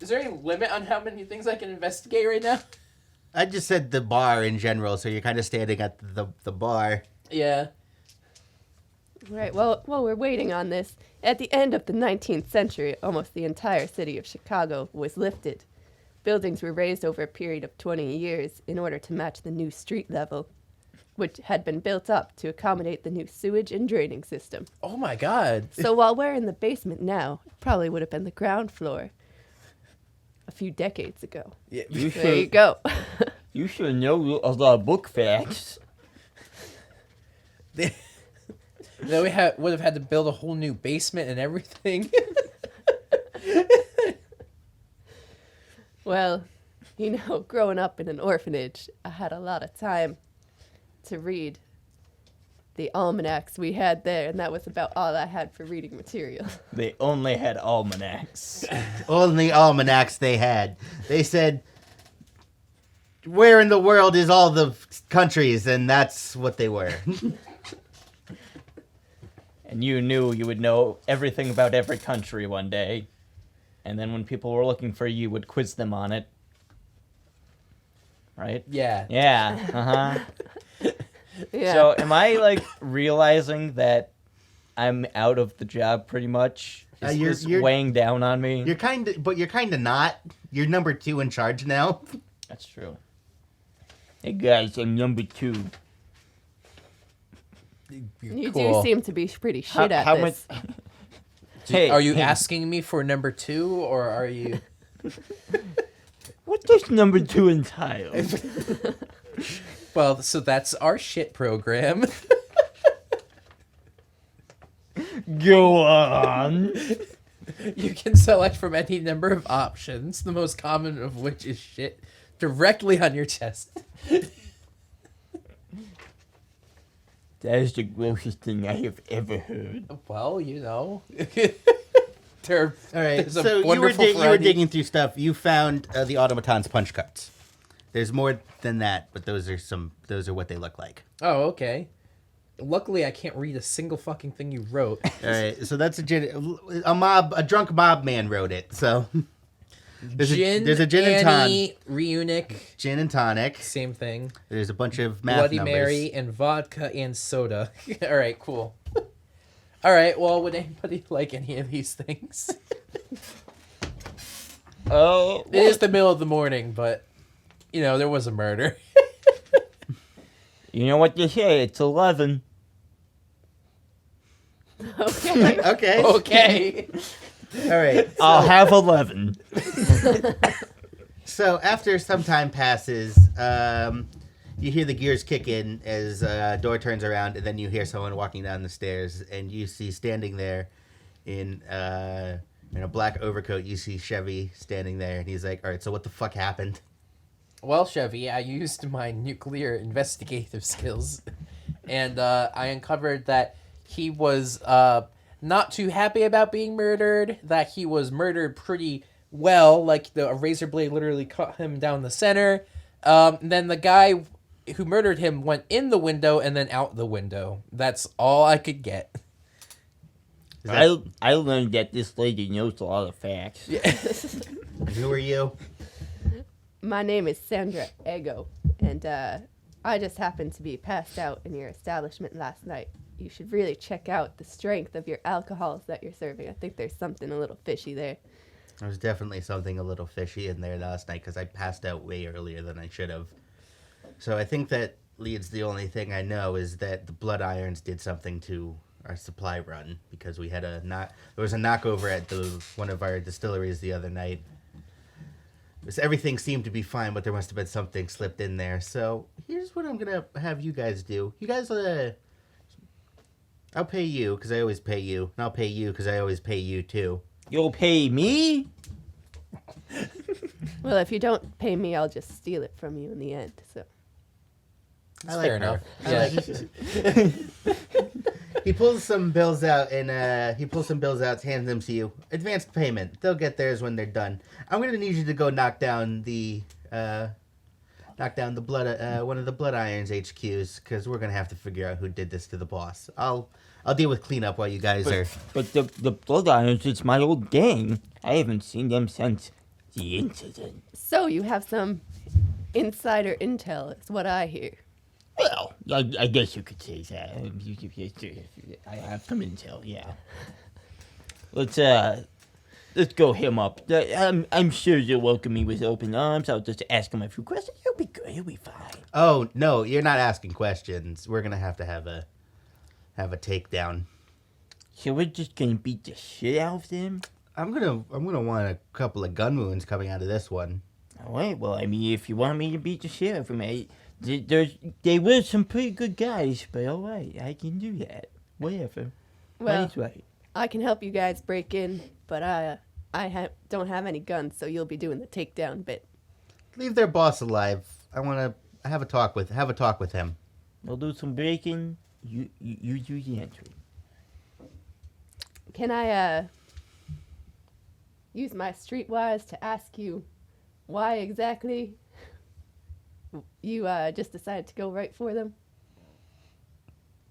Is there any limit on how many things I can investigate right now? I just said the bar in general, so you're kind of standing at the bar. Yeah. Right, well, while we're waiting on this, at the end of the 19th century, almost the entire city of Chicago was lifted. Buildings were raised over a period of 20 years in order to match the new street level, which had been built up to accommodate the new sewage and draining system. Oh my god. So while we're in the basement now, it probably would have been the ground floor a few decades ago. Yeah. You There you should, go. you should know a lot of book facts. Then we would have had to build a whole new basement and everything. Well, growing up in an orphanage, I had a lot of time to read the almanacs we had there, and that was about all I had for reading material. They only had almanacs. Only almanacs they had. They said, where in the world is all the countries? And that's what they were. And you knew you would know everything about every country one day. And then when people were looking for you, you would quiz them on it. Right? Yeah. Yeah. Uh-huh. Yeah. So am I, like, realizing that I'm out of the job pretty much? Is this you're- weighing down on me? You're kind of not. You're number 2 in charge now. That's true. Hey, guys, I'm number 2. You Cool. do seem to be pretty shit at how this. much... Hey, Are you hey, asking me for number 2, or are you... What does number 2 entail? Well, so that's our shit program. Go on. You can select from any number of options, the most common of which is shit directly on your chest. That is the grossest thing I have ever heard. Well, All right. There's a So you were wonderful you were variety. digging through stuff. You found the automaton's punch cards. There's more than that, but those are what they look like. Oh, okay. Luckily, I can't read a single fucking thing you wrote. All right. So that's a drunk mob man wrote it. So there's a gin and Annie, Reunic, gin and tonic. same thing. There's a bunch of math Bloody numbers. Mary and vodka and soda. All right, cool. All right, well, would anybody like any of these things? Oh, It is the middle of the morning, but, there was a murder. you know what they say, it's 11. Okay. Okay. Okay. All right. I'll have 11. So after some time passes, you hear the gears kick in as a door turns around, and then you hear someone walking down the stairs, and you see standing there in a black overcoat, you see Chevy standing there, and he's like, all right, so what the fuck happened? Well, Chevy, I used my nuclear investigative skills, and I uncovered that he was not too happy about being murdered, that he was murdered pretty well, like a razor blade literally cut him down the center. Then the guy who murdered him went in the window and then out the window. That's all I could get. I learned that this lady knows a lot of facts. Who are you? My name is Sandra Ego, and I just happened to be passed out in your establishment last night. You should really check out the strength of your alcohols that you're serving. I think there's something a little fishy there. There was definitely something a little fishy in there last night because I passed out way earlier than I should have. So I think that leads the only thing I know is that the blood irons did something to our supply run because we had there was a knockover at one of our distilleries the other night. Everything seemed to be fine, but there must have been something slipped in there. So here's what I'm gonna have you guys do. You guys, I'll pay you because I always pay you, and I'll pay you because I always pay you too. You'll pay me? Well, if you don't pay me, I'll just steal it from you in the end. So I like Fair her. enough. Yeah. He pulls some bills out and hands them to you. Advanced payment. They'll get theirs when they're done. I'm gonna need you to go knock down the blood one of the blood irons HQs because we're gonna have to figure out who did this to the boss. I'll I'll deal with cleanup while you guys are. But the Blood Irons, it's my old gang. I haven't seen them since the incident. So you have some insider intel, is what I hear. Well, I guess you could say that. I have some intel, yeah. Let's go him up. I'm sure you'll welcome me with open arms. I'll just ask him a few questions. He'll be good. He'll be fine. Oh no, you're not asking questions. We're gonna have a takedown. So we're just gonna beat the shit out of them? I'm gonna want a couple of gun wounds coming out of this one. All right. Well, I mean, if you want me to beat the shit out of them, they were some pretty good guys. But all right, I can do that. Whatever. Well, That's right. I can help you guys break in, but I don't have any guns, so you'll be doing the takedown bit. Leave their boss alive. I want to have a talk with him. We'll do some breaking. You do the entry. Can I use my streetwise to ask you why exactly you just decided to go right for them?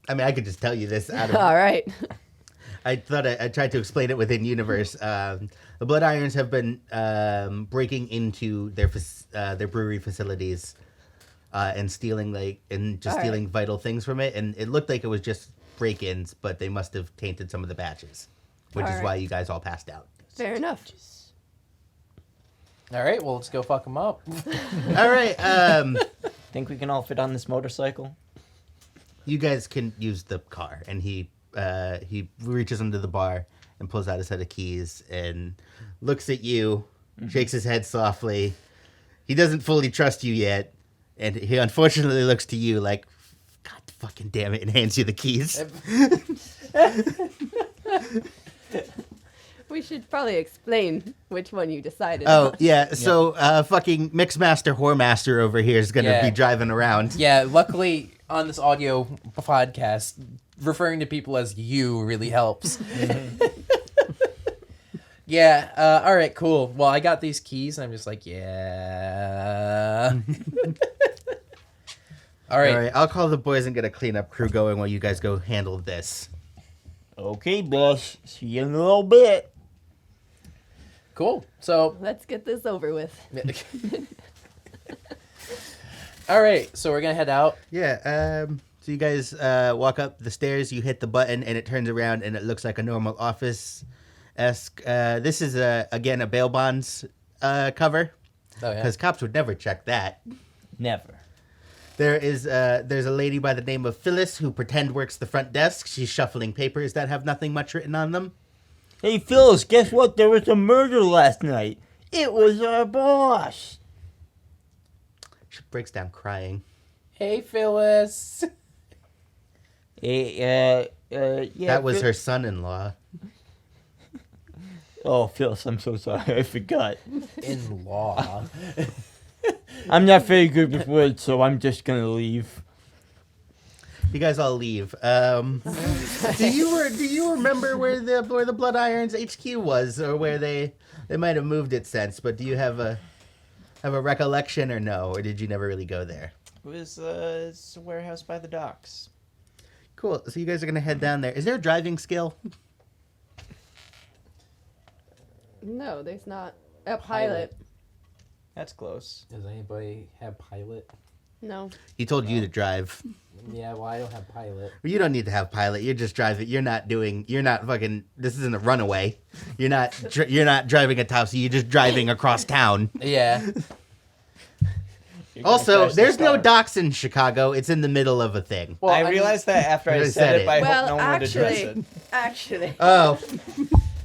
I mean, I could just tell you this out of. All right. I thought I tried to explain it within universe. The Blood Irons have been breaking into their brewery facilities and stealing stealing vital things from it, and it looked like it was just break-ins, but they must have tainted some of the batches, which is why you guys all passed out. Fair enough. All right, well, let's go fuck him up. All right, Think we can all fit on this motorcycle? you guys can use the car, and he reaches under the bar and pulls out a set of keys and looks at you, shakes his head softly. He doesn't fully trust you yet, and he unfortunately looks to you like, God fucking damn it, and hands you the keys. We should probably explain which one you decided Oh, on. yeah, so fucking Mixmaster Whoremaster over here is going to be driving around. Yeah, luckily on this audio podcast, referring to people as you really helps. Yeah, all right, cool. Well, I got these keys, and I'm just like, yeah. All right, I'll call the boys and get a cleanup crew going while you guys go handle this. Okay, boss. See you in a little bit. cool. So, Let's get this over with. all right, so we're going to head out. Yeah, so you guys walk up the stairs, you hit the button, and it turns around, and it looks like a normal office-esque. This is, again, a bail bonds cover, Oh, yeah. because cops would never check that. Never. There's a lady by the name of Phyllis who pretend works the front desk. She's shuffling papers that have nothing much written on them. Hey, Phyllis, guess what? There was a murder last night. It was our boss. She breaks down crying. Hey, Phyllis. Yeah. That was her son-in-law. Oh, Phyllis, I'm so sorry. I forgot. In-law. I'm not very good with words, so I'm just gonna leave. You guys all leave. Do you remember where the Blood Irons HQ was, or where they might have moved it since? But do you have a recollection, or no, or did you never really go there? It was it's a warehouse by the docks. Cool. So you guys are gonna head down there. Is there a driving skill? No, there's not. A pilot. That's close. Does anybody have pilot? No. He told you to drive. Yeah, well, I don't have pilot. You don't need to have pilot. You're just driving. You're not fucking. This isn't a runaway. You're not driving a taxi. You're just driving across town. Yeah. Also, there's no docks in Chicago. It's in the middle of a thing. Well, I realized that after I You said it, but I Well, hope no one would address it. actually, Oh,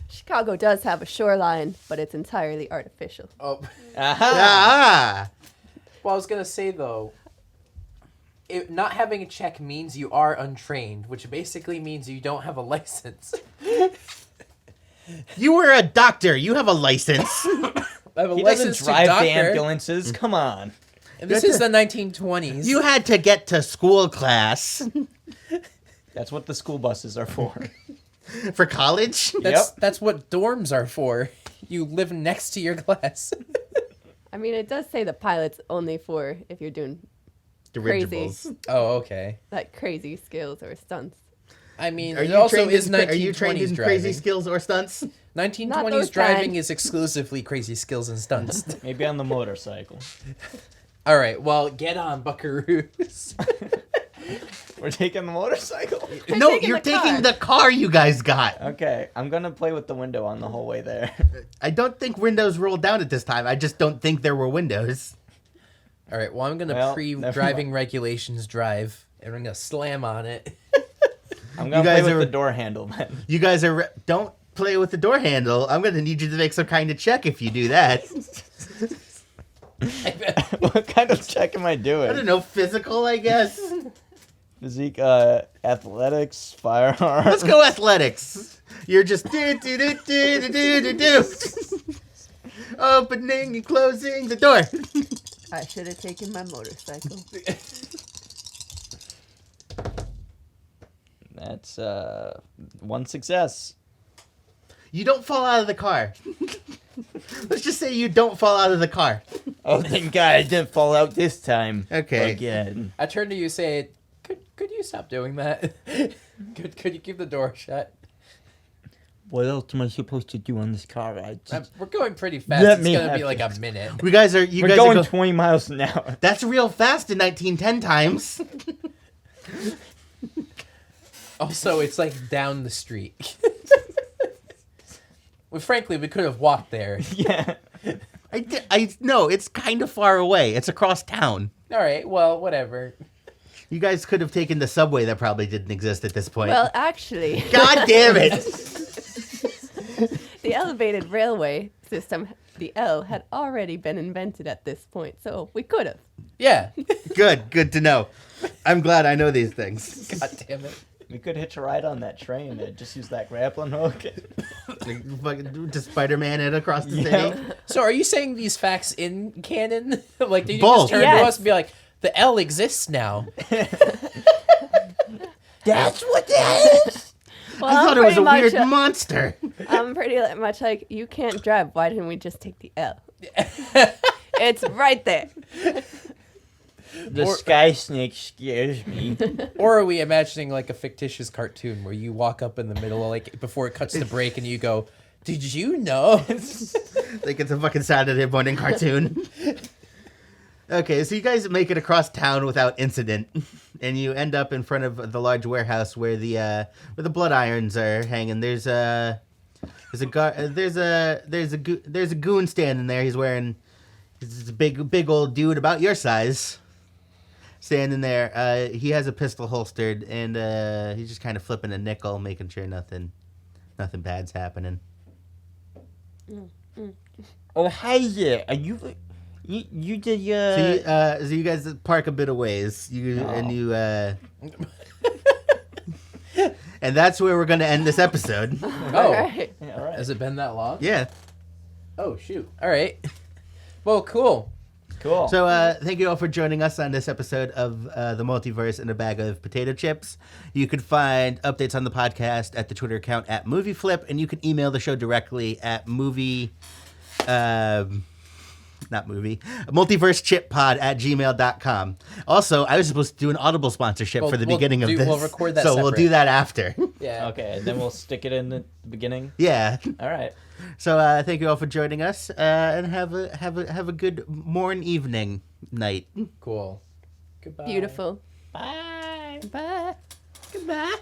Chicago does have a shoreline, but it's entirely artificial. Oh. ah. Well, I was gonna say though, not having a check means you are untrained, which basically means you don't have a license. You were a doctor. You have a license. I have a He license doesn't to drive doctor, the ambulances. Come on. and this is the 1920s. You had to get to school class That's what the school buses are for. for college. That's what dorms are for. You live next to your class. I mean, it does say the pilot's only for if you're doing Dirigibles. Oh, okay. like crazy skills or stunts. I mean, Are it you also trained is in, are you trained 1920s in driving. crazy skills or stunts? 1920s those driving kind. is exclusively crazy skills and stunts. Maybe on the motorcycle. All right, well, get on, buckaroos. We're taking the motorcycle. I'm No, taking you're the taking car. the car you guys got. Okay, I'm gonna play with the window on the whole way there. I don't think windows rolled down at this time. I just don't think there were windows. All right, well, I'm going to Well, pre-driving regulations drive, and I'm going to slam on it. I'm gonna guys play with are- the door handle then. You guys are don't play with the door handle. I'm gonna need you to make some kind of check if you do that. What kind of check am I I doing? don't know, physical, I guess. Physique, athletics, firearms. Let's go athletics. You're just do. Opening and closing the door. I should have taken my motorcycle. That's one success. You don't fall out of the car. Let's just say you don't fall out of the car. Oh, thank God I didn't fall out this time. Okay. Again. I turn to you, say, could you stop doing that? could you keep the door shut? What else am I supposed to do on this car ride? We're going pretty fast. Let It's me going to have be like this. a minute. You guys are We're guys going are 20 miles an hour. That's real fast in 1910 times. Also, it's like down the street. Well, frankly, we could have walked there. Yeah. I know it's kind of far away. It's across town. All right, well, whatever. You guys could have taken the subway that probably didn't exist at this point. Well, actually, God damn it! the elevated railway system, the L, had already been invented at this point, so we could have. Yeah. Good to know. I'm glad I know these things. God damn it. We could hitch a ride on that train and just use that grappling hook. Like, fucking to Spider-Man it across the Yeah. city. So are you saying these facts in canon? Like, did you Both. just turn Yes. to us and be like, the L exists now? That's what that is? Well, I thought it was a pretty weird much, monster. I'm pretty much like, you can't drive. Why didn't we just take the L? It's right there. The Or- sky snake scares me. Or are we imagining like a fictitious cartoon where you walk up in the middle, like before it cuts to break, and you go, "Did you know?" Like it's a fucking Saturday morning cartoon. Okay, so you guys make it across town without incident, and you end up in front of the large warehouse where the blood irons are hanging. There's a goon standing there. He's wearing he's a big old dude about your size, standing there. He has a pistol holstered, and he's just kind of flipping a nickel, making sure nothing bad's happening. Oh, hi there. Are you did So you guys park a bit of ways. And that's where we're gonna end this episode. Oh, Alright. Yeah, all right. has it been that long? Yeah. Oh shoot! All right. Well, cool. Cool. So thank you all for joining us on this episode of the Multiverse in a Bag of Potato Chips. You can find updates on the podcast at the Twitter account at MovieFlip, and you can email the show directly at MultiverseChipPod at gmail.com. Also, I was supposed to do an Audible sponsorship Well, for the we'll beginning of do- this. we'll record that So we'll separate. do that after. Yeah. Okay, then we'll stick it in the beginning. Yeah. All right. So thank you all for joining us, and have a good morning, evening, night. Cool. Goodbye. Beautiful. Bye. Bye. Goodbye.